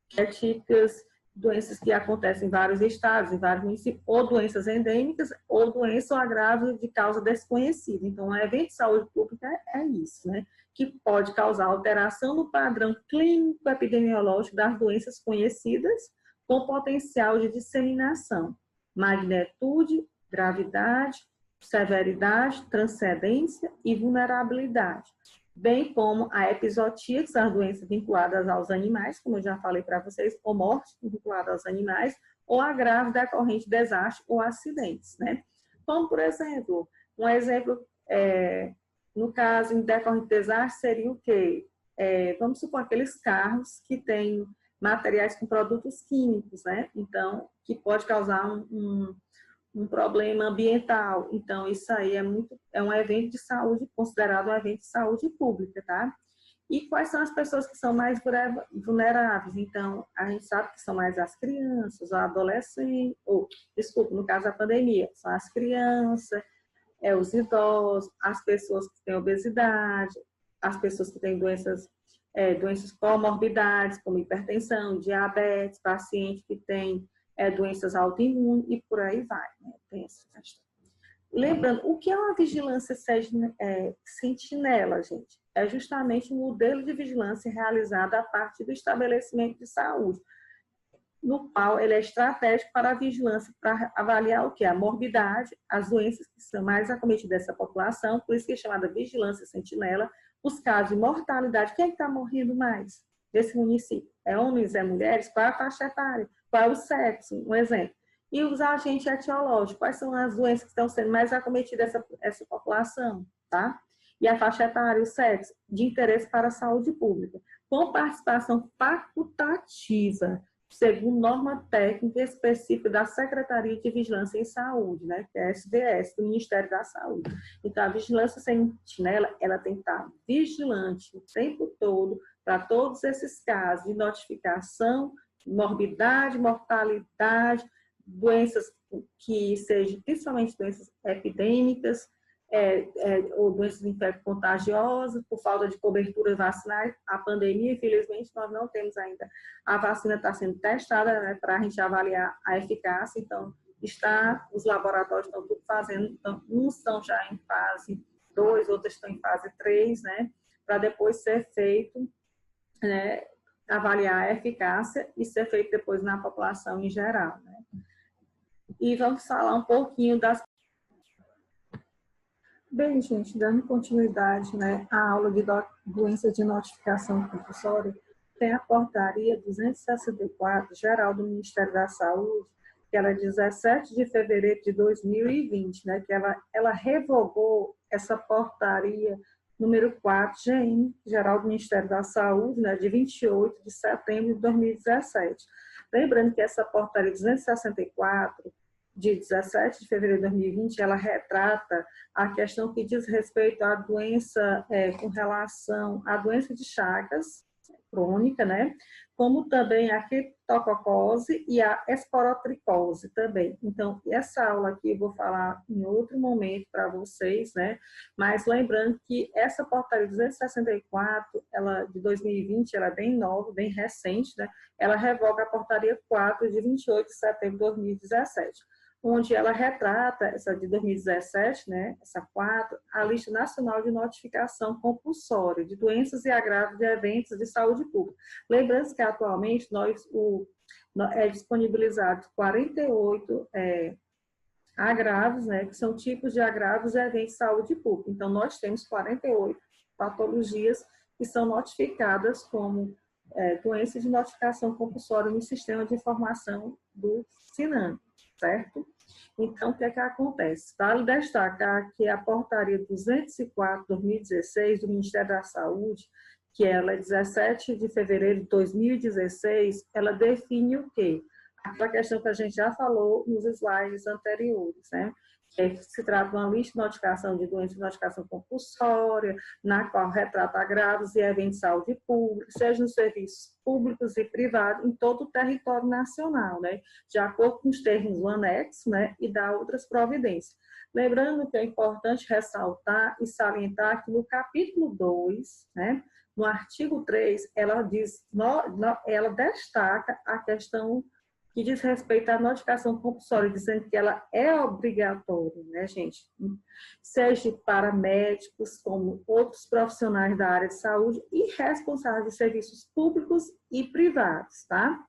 Típicas, doenças que acontecem em vários estados, em vários municípios, ou doenças endêmicas, ou doença ou agravo de causa desconhecida. Então, um evento de saúde pública é isso, né? Que pode causar alteração no padrão clínico epidemiológico das doenças conhecidas, com potencial de disseminação, magnitude, gravidade, severidade, transcendência e vulnerabilidade, bem como a epizotia, que são as doenças vinculadas aos animais, como eu já falei para vocês, ou morte vinculada aos animais, ou agravo decorrente de desastre ou acidentes, né? Como, por exemplo, um exemplo, no caso, em decorrente de desastre, seria o quê? Vamos supor aqueles carros que têm materiais com produtos químicos, né? Então, que pode causar um problema ambiental. Então, isso aí é um evento de saúde, considerado um evento de saúde pública, tá? E quais são as pessoas que são mais vulneráveis? Então, a gente sabe que são mais as crianças, os adolescentes, desculpa, no caso da pandemia, são as crianças, os idosos, as pessoas que têm obesidade, as pessoas que têm doenças comorbidades, como hipertensão, diabetes, paciente que tem doenças autoimunes e por aí vai, né? Tem essa questão. Lembrando, o que é uma vigilância sentinela, gente? É justamente um modelo de vigilância realizado a partir do estabelecimento de saúde, no qual ele é estratégico para a vigilância, para avaliar o que? A morbidade, as doenças que são mais acometidas dessa população, por isso que é chamada vigilância sentinela, os casos de mortalidade. Quem é que está morrendo mais desse município? É homens, é mulheres? Qual é a faixa etária? Qual é o sexo? Um exemplo. E os agentes etiológicos, quais são as doenças que estão sendo mais acometidas essa população, tá? E a faixa etária, o sexo, de interesse para a saúde pública. Com participação facultativa, segundo norma técnica específica da Secretaria de Vigilância em Saúde, né, que é a SDS, do Ministério da Saúde. Então, a vigilância sentinela, ela tem que estar vigilante o tempo todo para todos esses casos de notificação, morbidade, mortalidade, doenças que sejam, principalmente doenças epidêmicas, ou doenças infecto-contagiosas, por falta de cobertura vacinal. A pandemia, infelizmente, nós não temos ainda. A vacina está sendo testada, né, para a gente avaliar a eficácia, então, os laboratórios estão tudo fazendo, então, uns estão já em fase 2, outros estão em fase 3, né, para depois ser feito, né, avaliar a eficácia e ser feito depois na população em geral, né. E vamos falar um pouquinho das... Bem, gente, dando continuidade, né, à aula de doenças de notificação compulsória, tem a portaria 264, geral do Ministério da Saúde, que ela é 17 de fevereiro de 2020, né, que ela revogou essa portaria número 4, GM, geral do Ministério da Saúde, né, de 28 de setembro de 2017. Lembrando que essa portaria 264, de 17 de fevereiro de 2020, ela retrata a questão que diz respeito à doença, com relação à doença de Chagas crônica, né? Como também a criptococose e a esporotricose também. Então, essa aula aqui eu vou falar em outro momento para vocês, né? Mas lembrando que essa portaria 264, ela de 2020, ela é bem nova, bem recente, né? Ela revoga a portaria 4 de 28 de setembro de 2017. Onde ela retrata, essa de 2017, né, essa 4, a lista nacional de notificação compulsória de doenças e agravos de eventos de saúde pública. Lembrando que atualmente é disponibilizado 48 agravos, né, que são tipos de agravos de eventos de saúde pública. Então, nós temos 48 patologias que são notificadas como doenças de notificação compulsória no sistema de informação do SINAM, certo? Então, o que é que acontece? Vale destacar que a portaria 204/2016 do Ministério da Saúde, que ela é 17 de fevereiro de 2016, ela define o quê? Aquela questão que a gente já falou nos slides anteriores, né? Que se trata de uma lista de notificação de doenças de notificação compulsória, na qual retrata agravos e eventos de saúde pública, seja nos serviços públicos e privados, em todo o território nacional, né? De acordo com os termos do anexo, né? E dá outras providências. Lembrando que é importante ressaltar e salientar que no capítulo 2, né? No artigo 3, ela destaca a questão que diz respeito à notificação compulsória, dizendo que ela é obrigatória, né, gente? Seja para médicos, como outros profissionais da área de saúde e responsáveis de serviços públicos e privados, tá?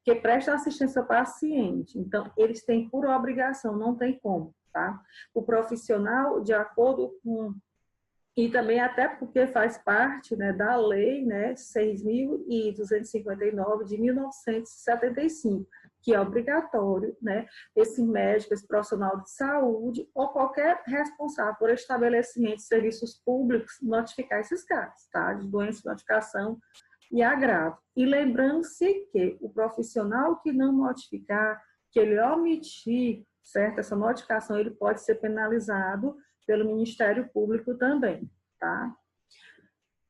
Que prestam assistência ao paciente. Então, eles têm por obrigação, não tem como, tá? O profissional, de acordo com... E também até porque faz parte, né, da lei, né, 6.259 de 1975, que é obrigatório, né, esse médico, esse profissional de saúde ou qualquer responsável por estabelecimento de serviços públicos notificar esses casos, tá, de doença, notificação e agravo. E lembrando-se que o profissional que não notificar, que ele omitir, certo, essa notificação, ele pode ser penalizado pelo Ministério Público também, tá?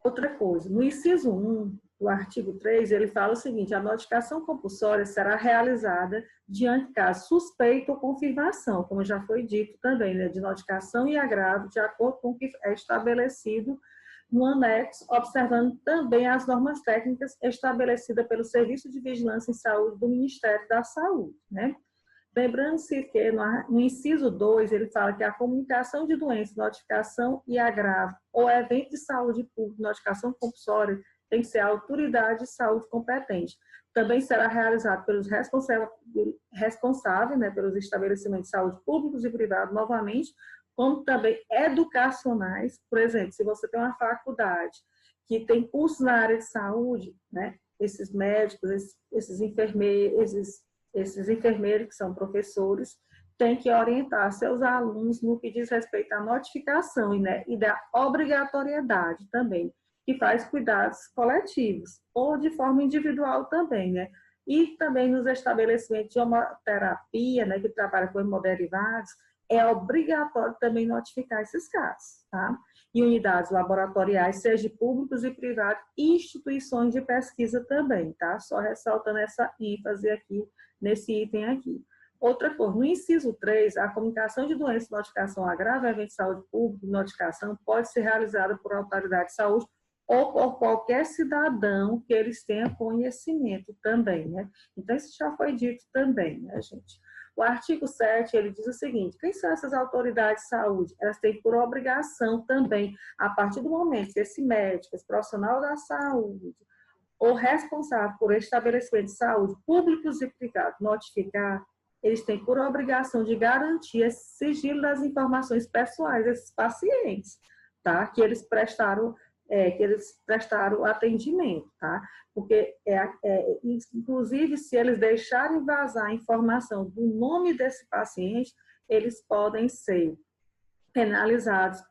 Outra coisa, no inciso 1 do artigo 3, ele fala o seguinte: a notificação compulsória será realizada diante de caso suspeito ou confirmação, como já foi dito também, né, de notificação e agravo, de acordo com o que é estabelecido no anexo, observando também as normas técnicas estabelecidas pelo Serviço de Vigilância em Saúde do Ministério da Saúde, né? Lembrando-se que no inciso 2, ele fala que a comunicação de doença, notificação e agravo ou evento de saúde pública, notificação compulsória, tem que ser a autoridade de saúde competente. Também será realizado pelos responsáveis, né, pelos estabelecimentos de saúde públicos e privados, novamente, como também educacionais. Por exemplo, se você tem uma faculdade que tem cursos na área de saúde, né, esses médicos, esses enfermeiros que são professores, têm que orientar seus alunos no que diz respeito à notificação e da obrigatoriedade também, que faz cuidados coletivos, ou de forma individual também, né? E também nos estabelecimentos de homoterapia, né, que trabalham com hemoderivados, é obrigatório também notificar esses casos, tá? E unidades laboratoriais, seja públicos e privados, e instituições de pesquisa também, tá? Só ressaltando essa ênfase aqui, nesse item aqui. Outra coisa, no inciso 3, a comunicação de doença e notificação agrava evento de saúde pública e notificação pode ser realizada por autoridade de saúde ou por qualquer cidadão que eles tenham conhecimento também, né? Então, isso já foi dito também, né, gente? O artigo 7, ele diz o seguinte: quem são essas autoridades de saúde? Elas têm por obrigação também, a partir do momento que esse médico, esse profissional da saúde, ou responsável por estabelecimento de saúde, públicos e privados, notificar, eles têm por obrigação de garantir esse sigilo das informações pessoais desses pacientes, tá? Que eles prestaram atendimento, tá? Porque, inclusive, se eles deixarem vazar a informação do nome desse paciente, eles podem ser penalizados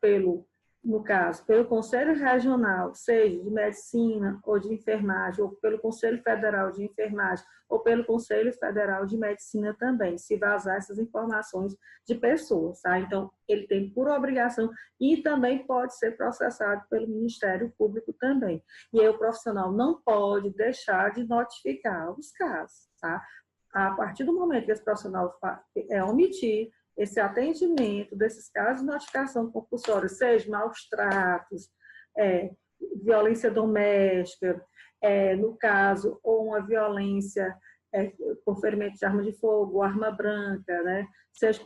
no caso, pelo Conselho Regional, seja de Medicina ou de Enfermagem, ou pelo Conselho Federal de Enfermagem, ou pelo Conselho Federal de Medicina também, se vazar essas informações de pessoas, tá? Então, ele tem por obrigação e também pode ser processado pelo Ministério Público também. E aí o profissional não pode deixar de notificar os casos, tá? A partir do momento que esse profissional omitir esse atendimento desses casos de notificação compulsória, seja maus tratos, violência doméstica, no caso, ou uma violência por ferimento de arma de fogo, arma branca, né? seja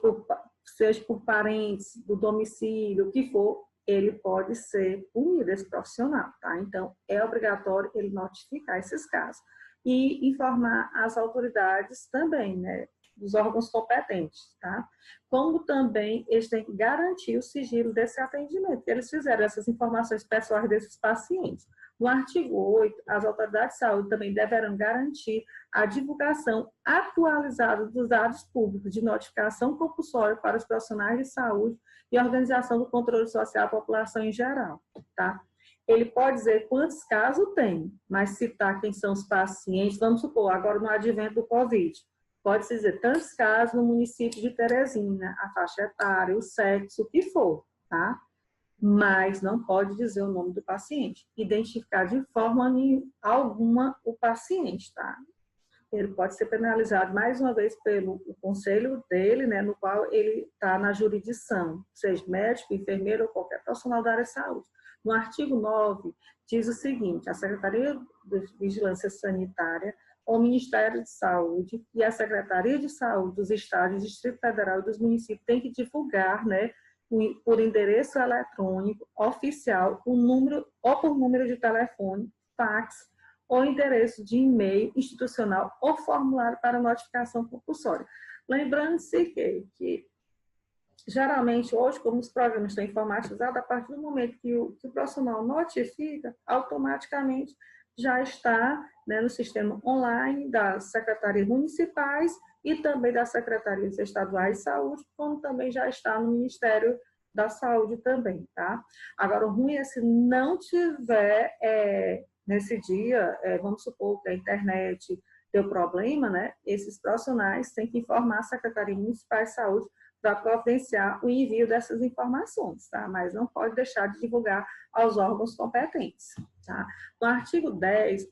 por parentes do domicílio, o que for, ele pode ser punido, esse profissional, tá? Então, é obrigatório ele notificar esses casos. E informar as autoridades também, né? Dos órgãos competentes, tá? Como também eles têm que garantir o sigilo desse atendimento, que eles fizeram essas informações pessoais desses pacientes. No artigo 8, as autoridades de saúde também deverão garantir a divulgação atualizada dos dados públicos de notificação compulsória para os profissionais de saúde e organização do controle social da população em geral, tá? Ele pode dizer quantos casos tem, mas citar quem são os pacientes, vamos supor, agora no advento do Covid, pode-se dizer tantos casos no município de Teresina, a faixa etária, o sexo, o que for, tá? Mas não pode dizer o nome do paciente. Identificar de forma alguma o paciente, tá? Ele pode ser penalizado, mais uma vez, pelo conselho dele, né, no qual ele está na jurisdição, seja médico, enfermeiro ou qualquer profissional da área de saúde. No artigo 9, diz o seguinte: a Secretaria de Vigilância Sanitária, o Ministério de Saúde e a Secretaria de Saúde dos Estados, do Distrito Federal e dos municípios têm que divulgar, né, por endereço eletrônico oficial, o número ou por número de telefone, fax ou endereço de e-mail institucional ou formulário para notificação compulsória. Lembrando-se que geralmente hoje, como os programas estão informatizados, a partir do momento que o profissional notifica, automaticamente já está, né, no sistema online das secretarias municipais e também das secretarias estaduais de saúde, como também já está no Ministério da Saúde também, tá? Agora, o ruim é se não tiver, nesse dia, vamos supor que a internet deu problema, né? Esses profissionais têm que informar a Secretaria Municipal de Saúde para providenciar o envio dessas informações, tá? Mas não pode deixar de divulgar aos órgãos competentes, tá? No artigo 10,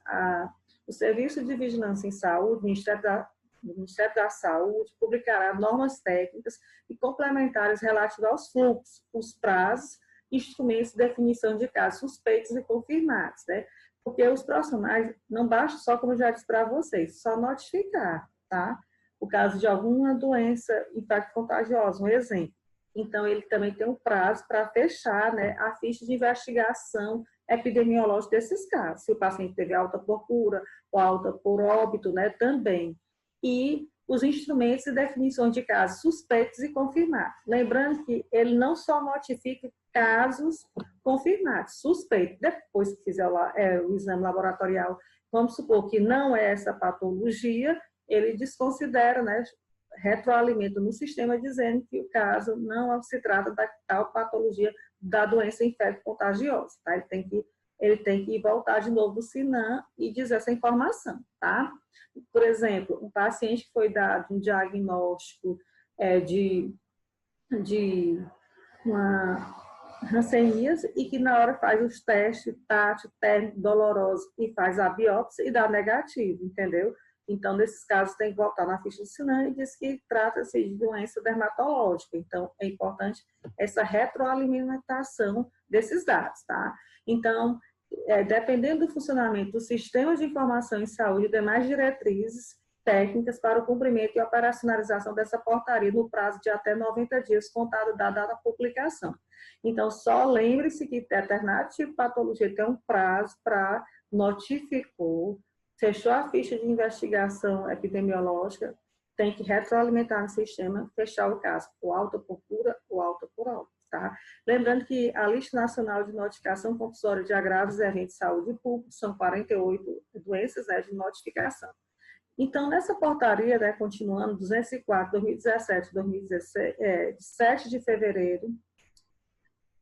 o Serviço de Vigilância em Saúde, o Ministério da Saúde, publicará normas técnicas e complementares relativas aos fluxos, os prazos, instrumentos de definição de casos suspeitos e confirmados, né? Porque os profissionais, não basta só, como eu já disse para vocês, só notificar, tá? O caso de alguma doença infecto-contagiosa, um exemplo. Então, ele também tem um prazo para fechar, né, a ficha de investigação epidemiológica desses casos. Se o paciente teve alta por cura ou alta por óbito, né, também. E os instrumentos e definições de casos suspeitos e confirmados. Lembrando que ele não só notifica casos confirmados, suspeitos. Depois que fizer o exame laboratorial, vamos supor que não é essa patologia, ele desconsidera, né, retroalimenta no sistema dizendo que o caso não se trata da tal patologia da doença infecto-contagiosa, tá? Ele tem que ele tem que voltar de novo no SINAM e dizer essa informação, tá? Por exemplo, um paciente que foi dado um diagnóstico de uma hanseníase e que na hora faz os testes tátil, térmico, doloroso e faz a biópsia e dá negativo, entendeu? Então, nesses casos, tem que voltar na ficha do SINAM e diz que trata-se de doença dermatológica. Então, é importante essa retroalimentação desses dados, tá? Então, dependendo do funcionamento do sistema de informação em saúde e demais diretrizes técnicas para o cumprimento e operacionalização dessa portaria no prazo de até 90 dias, contado da data da publicação. Então, só lembre-se que determinado tipo de patologia tem um prazo para notificou, fechou a ficha de investigação epidemiológica, tem que retroalimentar no sistema, fechar o caso, ou alta por cura ou alta por óbito, tá? Lembrando que a Lista Nacional de Notificação Compulsória de Agravos e Eventos de Saúde Pública são 48 doenças, né, de notificação. Então, nessa portaria, né, continuando, 204, 2017, 2016, 7 de fevereiro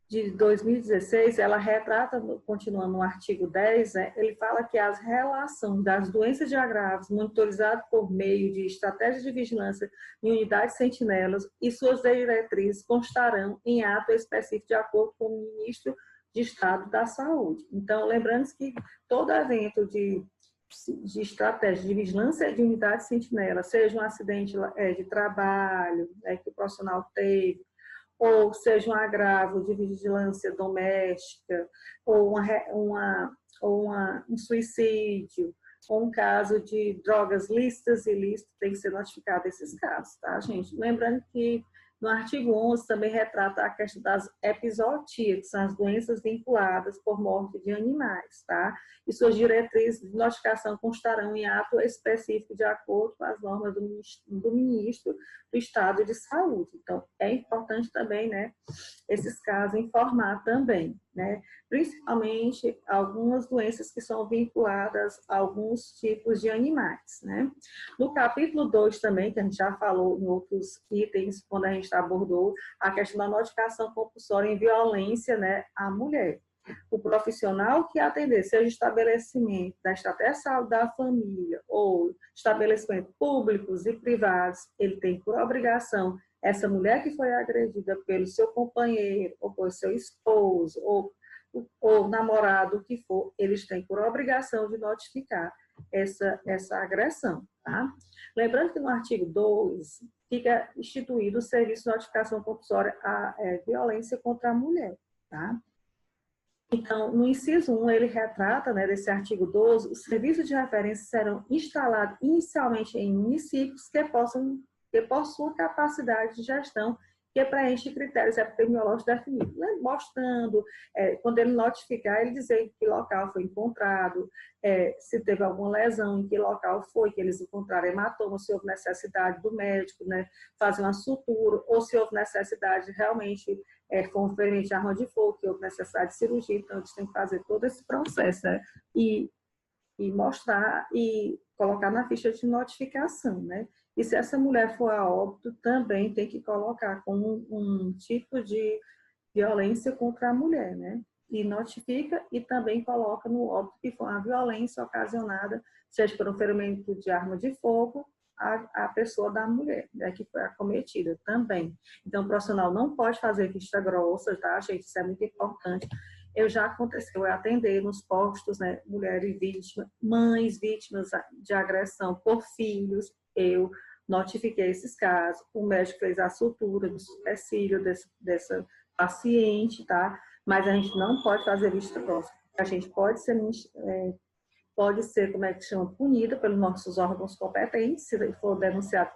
de 2016, ela retrata, continuando no artigo 10, né, ele fala que as relações das doenças de agravos monitorizadas por meio de estratégias de vigilância em unidades sentinelas e suas diretrizes constarão em ato específico de acordo com o ministro de Estado da Saúde. Então, lembrando que todo evento de estratégia de vigilância de unidade sentinela, seja um acidente de trabalho que o profissional teve, ou seja um agravo de vigilância doméstica, ou um suicídio, ou um caso de drogas lícitas e ilícitas, tem que ser notificado esses casos, tá, gente? Lembrando que no artigo 11 também retrata a questão das epizootias, que são as doenças vinculadas por morte de animais, tá? E suas diretrizes de notificação constarão em ato específico de acordo com as normas do ministro do Estado de Saúde. Então, é importante também, né, esses casos informar também, né? Principalmente algumas doenças que são vinculadas a alguns tipos de animais, né? No capítulo 2 também, que a gente já falou em outros itens, quando a gente abordou a questão da notificação compulsória em violência, né, à mulher. O profissional que atender, seja estabelecimento da estratégia da família ou estabelecimentos públicos e privados, ele tem por obrigação, essa mulher que foi agredida pelo seu companheiro, ou por seu esposo, ou namorado, o que for, eles têm por obrigação de notificar essa agressão, tá? Lembrando que no artigo 2 fica instituído o serviço de notificação compulsória à violência contra a mulher, tá? Então, no inciso 1, ele retrata, né, desse artigo 12, os serviços de referência serão instalados inicialmente em municípios que possuam capacidade de gestão que preenche critérios epidemiológicos definidos, né? Mostrando, quando ele notificar, ele dizer em que local foi encontrado, se teve alguma lesão, em que local foi que eles encontraram hematoma, se houve necessidade do médico, né, fazer uma sutura, ou se houve necessidade realmente, foi um ferimento de arma de fogo, que houve necessidade de cirurgia, então eles têm que fazer todo esse processo, né, e mostrar e colocar na ficha de notificação, né? E se essa mulher for a óbito, também tem que colocar como um tipo de violência contra a mulher, né? E notifica e também coloca no óbito que foi uma violência ocasionada, seja por um ferimento de arma de fogo, a pessoa da mulher, né, que foi acometida também. Então, o profissional não pode fazer vista grossa, tá, gente? Isso é muito importante. Já aconteceu atender nos postos, né, mulheres vítimas, mães vítimas de agressão por filhos, eu notifiquei esses casos, o médico fez a sutura do supercílio dessa paciente, tá? Mas a gente não pode fazer vista grossa. A gente pode ser, como é que chama, punida pelos nossos órgãos competentes, se for denunciado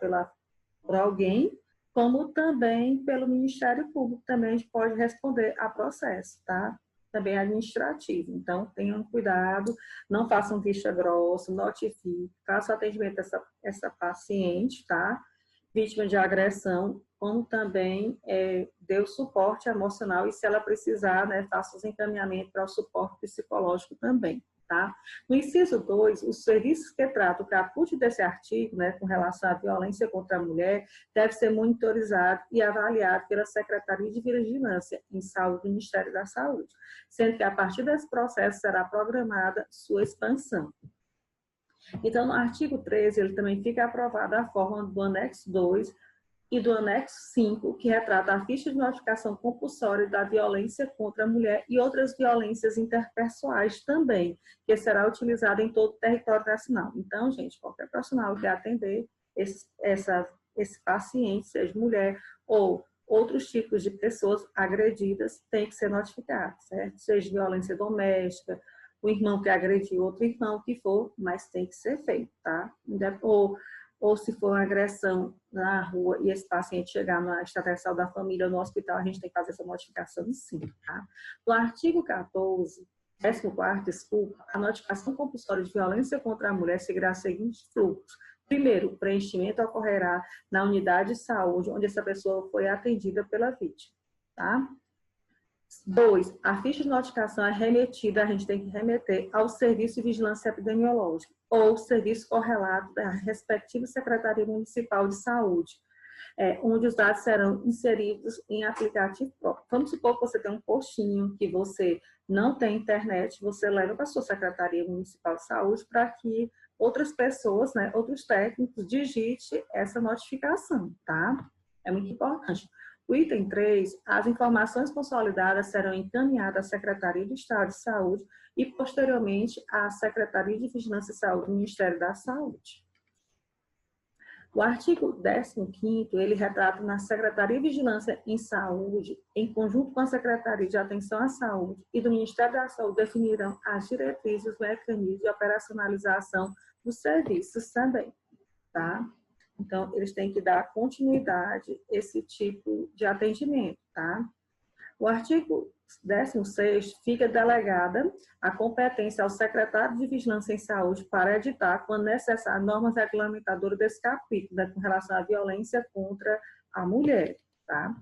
por alguém, como também pelo Ministério Público, também a gente pode responder a processo, tá? Também administrativo. Então, tenham cuidado, não façam vista grossa, notifique, façam atendimento a essa paciente, tá? Vítima de agressão, como também dê o suporte emocional e, se ela precisar, né, faça os encaminhamentos para o suporte psicológico também, tá? No inciso 2, os serviços que tratam o caput desse artigo, né, com relação à violência contra a mulher, deve ser monitorizado e avaliado pela Secretaria de Vigilância em Saúde do Ministério da Saúde, sendo que a partir desse processo será programada sua expansão. Então, no artigo 13, ele também fica aprovado a forma do anexo 2 e do anexo 5, que retrata a ficha de notificação compulsória da violência contra a mulher e outras violências interpessoais também, que será utilizada em todo o território nacional. Então, gente, qualquer profissional que atender esse paciente, seja mulher ou outros tipos de pessoas agredidas, tem que ser notificado, certo? Seja violência doméstica, o irmão que agrediu outro irmão, o que for, mas tem que ser feito, tá? Ou se for uma agressão na rua e esse paciente chegar na estatal da família ou no hospital, a gente tem que fazer essa notificação sim, tá? No artigo 14, 14º, desculpa, a notificação compulsória de violência contra a mulher seguirá os seguintes fluxos. Primeiro, o preenchimento ocorrerá na unidade de saúde onde essa pessoa foi atendida pela vítima, tá? 2, a ficha de notificação é remetida, a gente tem que remeter ao Serviço de Vigilância Epidemiológica ou serviço correlato da respectiva Secretaria Municipal de Saúde, onde os dados serão inseridos em aplicativo próprio. Vamos supor que você tem um postinho, que você não tem internet, você leva para a sua Secretaria Municipal de Saúde para que outras pessoas, né, outros técnicos, digite essa notificação, tá? É muito importante. O item 3, as informações consolidadas serão encaminhadas à Secretaria de Estado de Saúde e, posteriormente, à Secretaria de Vigilância e Saúde do Ministério da Saúde. O artigo 15º, ele retrata na Secretaria de Vigilância em Saúde, em conjunto com a Secretaria de Atenção à Saúde e do Ministério da Saúde, definirão as diretrizes, os mecanismos de operacionalização dos serviços também, tá? Então, eles têm que dar continuidade a esse tipo de atendimento, tá? O artigo 16 fica delegada a competência ao secretário de Vigilância em Saúde para editar, quando necessário, normas regulamentadoras desse capítulo, né, com relação à violência contra a mulher, tá?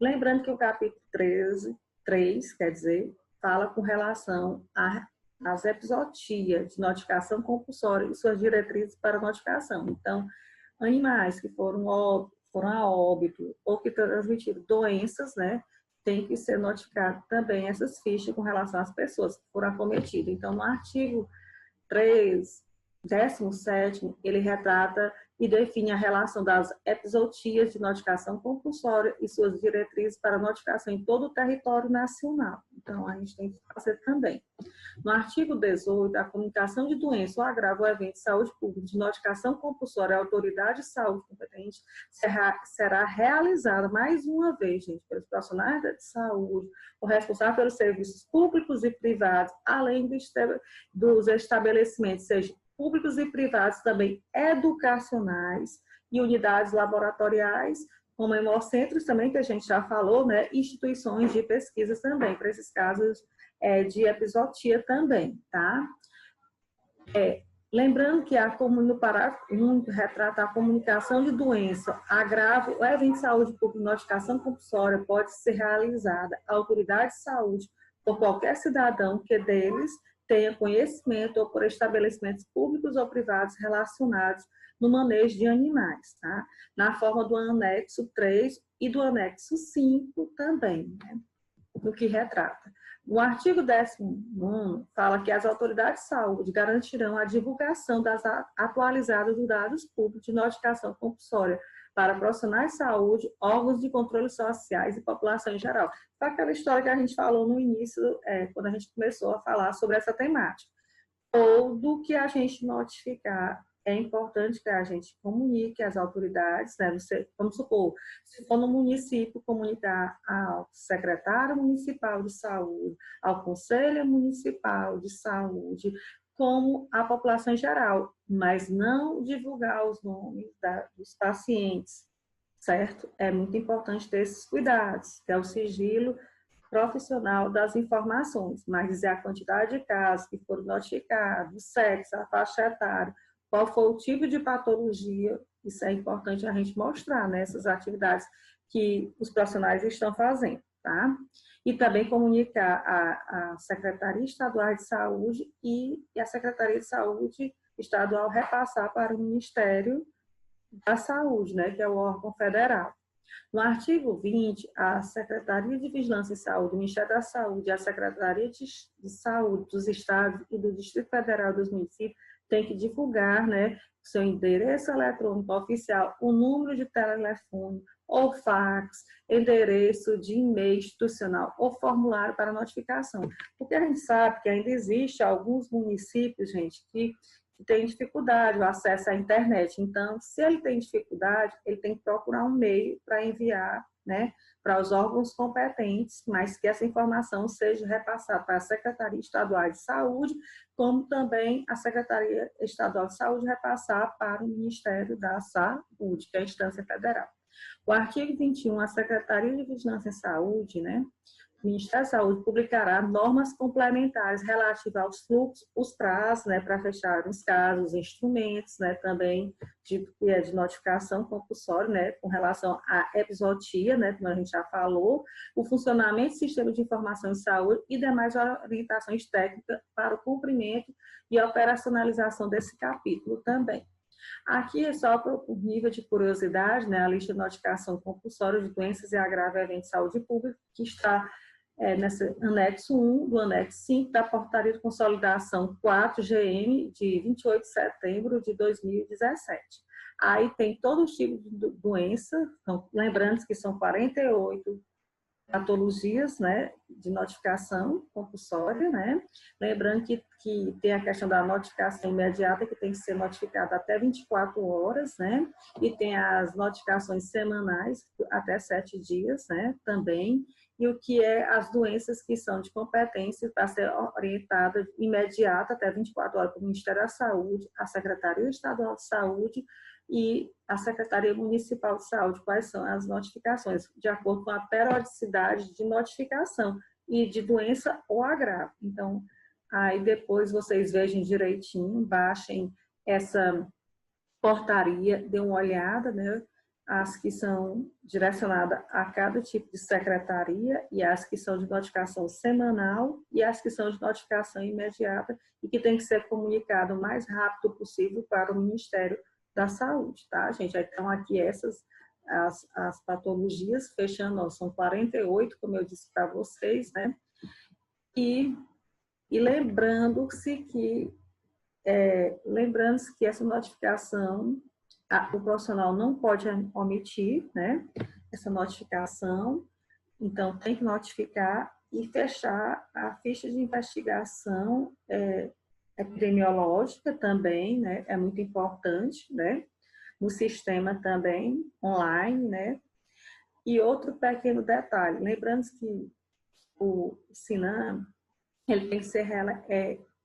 Lembrando que o capítulo 3, quer dizer, fala com relação às epizootias de notificação compulsória e suas diretrizes para notificação. Então, animais que foram a óbito ou que transmitiram doenças, né, tem que ser notificado também essas fichas com relação às pessoas que foram acometidas. Então, no artigo 3, 17º, ele retrata e define a relação das epizootias de notificação compulsória e suas diretrizes para notificação em todo o território nacional. Então, a gente tem que fazer também. No artigo 18, a comunicação de doença ou agravo ou evento de saúde pública de notificação compulsória à autoridade de saúde competente será realizada mais uma vez, gente, pelos profissionais de saúde, o responsável pelos serviços públicos e privados, além dos estabelecimentos, seja públicos e privados também educacionais e unidades laboratoriais, como hemocentros também, que a gente já falou, né, instituições de pesquisas também, para esses casos de epizootia também, tá? Lembrando que no parágrafo 1 retrata a comunicação de doença, agravo ou evento de saúde pública, notificação compulsória pode ser realizada à autoridade de saúde por qualquer cidadão que deles tenha conhecimento ou por estabelecimentos públicos ou privados relacionados no manejo de animais, tá? Na forma do anexo 3 e do anexo 5 também, né? No que retrata. O artigo 19º fala que as autoridades de saúde garantirão a divulgação das atualizadas dos dados públicos de notificação compulsória para profissionais de saúde, órgãos de controle sociais e população em geral. Foi aquela história que a gente falou no início, quando a gente começou a falar sobre essa temática. Ou do que a gente notificar, é importante que a gente comunique às autoridades, né? Vamos supor, se for no município, comunicar ao secretário municipal de saúde, ao conselho municipal de saúde, como a população em geral, mas não divulgar os nomes dos pacientes, certo? É muito importante ter esses cuidados, que é o sigilo profissional das informações, mas dizer a quantidade de casos que foram notificados, o sexo, a faixa etária, qual foi o tipo de patologia, isso é importante a gente mostrar nessas atividades que os profissionais estão fazendo, tá? e também comunicar à Secretaria Estadual de Saúde e a Secretaria de Saúde Estadual repassar para o Ministério da Saúde, né, que é o órgão federal. No artigo 20, a Secretaria de Vigilância e Saúde, o Ministério da Saúde e a Secretaria de Saúde dos Estados e do Distrito Federal dos municípios têm que divulgar, né, seu endereço eletrônico oficial, o número de telefone ou fax, endereço de e-mail institucional ou formulário para notificação. Porque a gente sabe que ainda existe alguns municípios, gente, que tem dificuldade, o acesso à internet. Então, se ele tem dificuldade, ele tem que procurar um meio para enviar, né, para os órgãos competentes, mas que essa informação seja repassada para a Secretaria Estadual de Saúde, como também a Secretaria Estadual de Saúde repassar para o Ministério da Saúde, que é a instância federal. O artigo 21, a Secretaria de Vigilância em Saúde, né, o Ministério da Saúde publicará normas complementares relativas aos fluxos, os prazos, né, para fechar os casos, os instrumentos, né, também de notificação compulsória, né, com relação à epizotia, né, como a gente já falou, o funcionamento do sistema de informação em saúde e demais orientações técnicas para o cumprimento e operacionalização desse capítulo também. Aqui é só por nível de curiosidade, né, a lista de notificação compulsória de doenças e agravo a eventos de saúde pública, que está nesse anexo 1 do anexo 5 da Portaria de Consolidação 4-GM, de 28 de setembro de 2017. Aí tem todos os tipos de doença, então, lembrando que são 48 patologias, né, de notificação compulsória, né, lembrando que tem a questão da notificação imediata, que tem que ser notificada até 24 horas, né, e tem as notificações semanais, até 7 dias, né, também, e o que é as doenças que são de competência para ser orientada imediata, até 24 horas, para o Ministério da Saúde, a Secretaria Estadual de Saúde, e a Secretaria Municipal de Saúde, quais são as notificações, de acordo com a periodicidade de notificação e de doença ou agravo. Então, aí depois vocês vejam direitinho, baixem essa portaria, dê uma olhada, né, as que são direcionadas a cada tipo de secretaria e as que são de notificação semanal e as que são de notificação imediata e que tem que ser comunicado o mais rápido possível para o Ministério da Saúde, tá, gente? Então, aqui essas, as patologias, fechando, ó, são 48, como eu disse para vocês, né? E lembrando-se que, essa notificação, o profissional não pode omitir, né? Essa notificação, então tem que notificar e fechar a ficha de investigação epidemiológica também, né, é muito importante, né, no sistema também, online, né, e outro pequeno detalhe, lembrando que o SINAM, ele tem que ser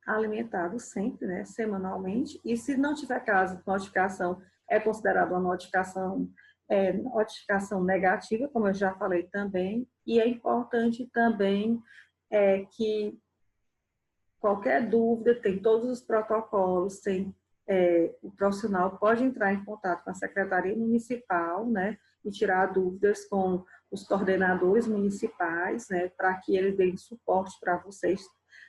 alimentado sempre, né, semanalmente, e se não tiver caso de notificação, é considerado uma notificação negativa, como eu já falei também, e é importante também que qualquer dúvida, tem todos os protocolos, o profissional pode entrar em contato com a Secretaria Municipal, né, e tirar dúvidas com os coordenadores municipais, né, para que eles deem suporte para vocês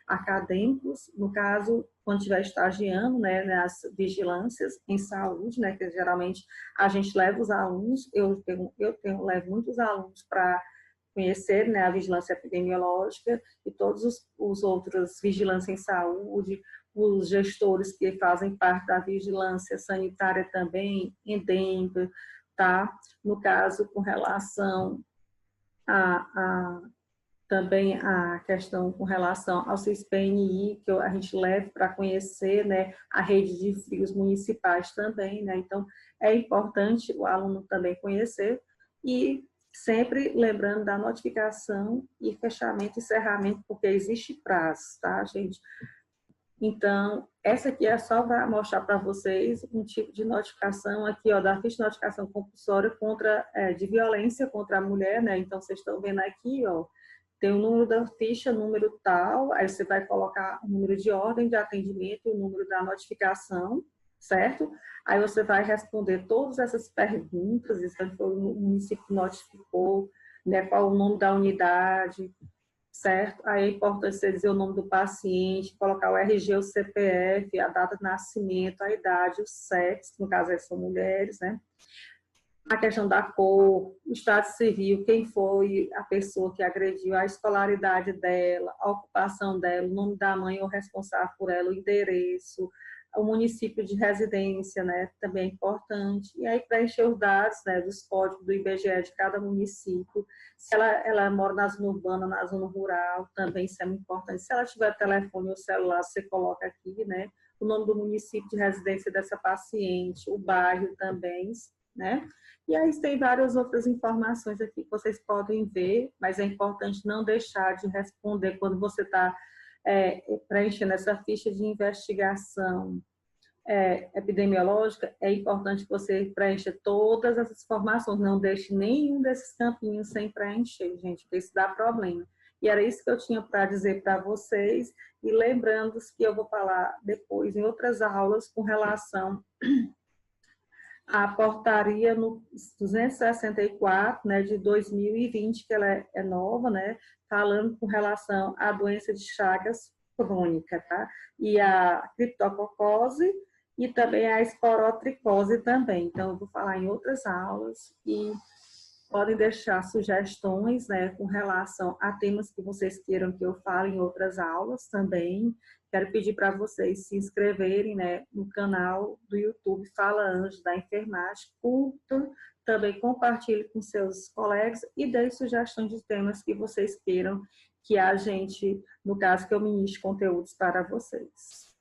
acadêmicos, no caso, quando estiver estagiando, né, nas vigilâncias em saúde, né, que geralmente a gente leva os alunos, levo muitos alunos para conhecer, né, a vigilância epidemiológica e todos os outros vigilância em saúde, os gestores que fazem parte da vigilância sanitária também, endêmica, tá? No caso, com relação também a questão com relação ao CISPNI, que a gente leva para conhecer, né, a rede de frios municipais também, né? Então, é importante o aluno também conhecer e sempre lembrando da notificação e fechamento e encerramento, porque existe prazo, tá, gente? Então, essa aqui é só para mostrar para vocês um tipo de notificação aqui, ó, da ficha de notificação compulsória de violência contra a mulher, né? Então, vocês estão vendo aqui, ó, tem o número da ficha, número tal, aí você vai colocar o número de ordem de atendimento e o número da notificação, certo? Aí você vai responder todas essas perguntas, o município notificou, né, qual o nome da unidade, certo? Aí é importante você dizer o nome do paciente, colocar o RG, o CPF, a data de nascimento, a idade, o sexo, no caso são mulheres, né? A questão da cor, o estado civil, quem foi a pessoa que agrediu, a escolaridade dela, a ocupação dela, o nome da mãe ou responsável por ela, o endereço, o município de residência, né, também é importante. E aí preencher os dados, né, dos códigos do IBGE de cada município. Se ela mora na zona urbana, na zona rural, também isso é muito importante. Se ela tiver telefone ou celular, você coloca aqui, né, o nome do município de residência dessa paciente, o bairro também, né? E aí tem várias outras informações aqui que vocês podem ver, mas é importante não deixar de responder quando você está preenchendo essa ficha de investigação epidemiológica. É importante que você preencha todas essas informações, não deixe nenhum desses campinhos sem preencher, gente, porque isso dá problema. E era isso que eu tinha para dizer para vocês, e lembrando que eu vou falar depois em outras aulas com relação a portaria no 264, né, de 2020, que ela é nova, né, falando com relação à doença de Chagas crônica, tá? E a criptococose e também a esporotricose também. Então, eu vou falar em outras aulas e podem deixar sugestões, né, com relação a temas que vocês queiram que eu fale em outras aulas também. Quero pedir para vocês se inscreverem, né, no canal do YouTube Fala Anjo da Enfermagem, curtam, também compartilhem com seus colegas e deem sugestões de temas que vocês queiram que a gente, no caso que eu ministre conteúdos para vocês.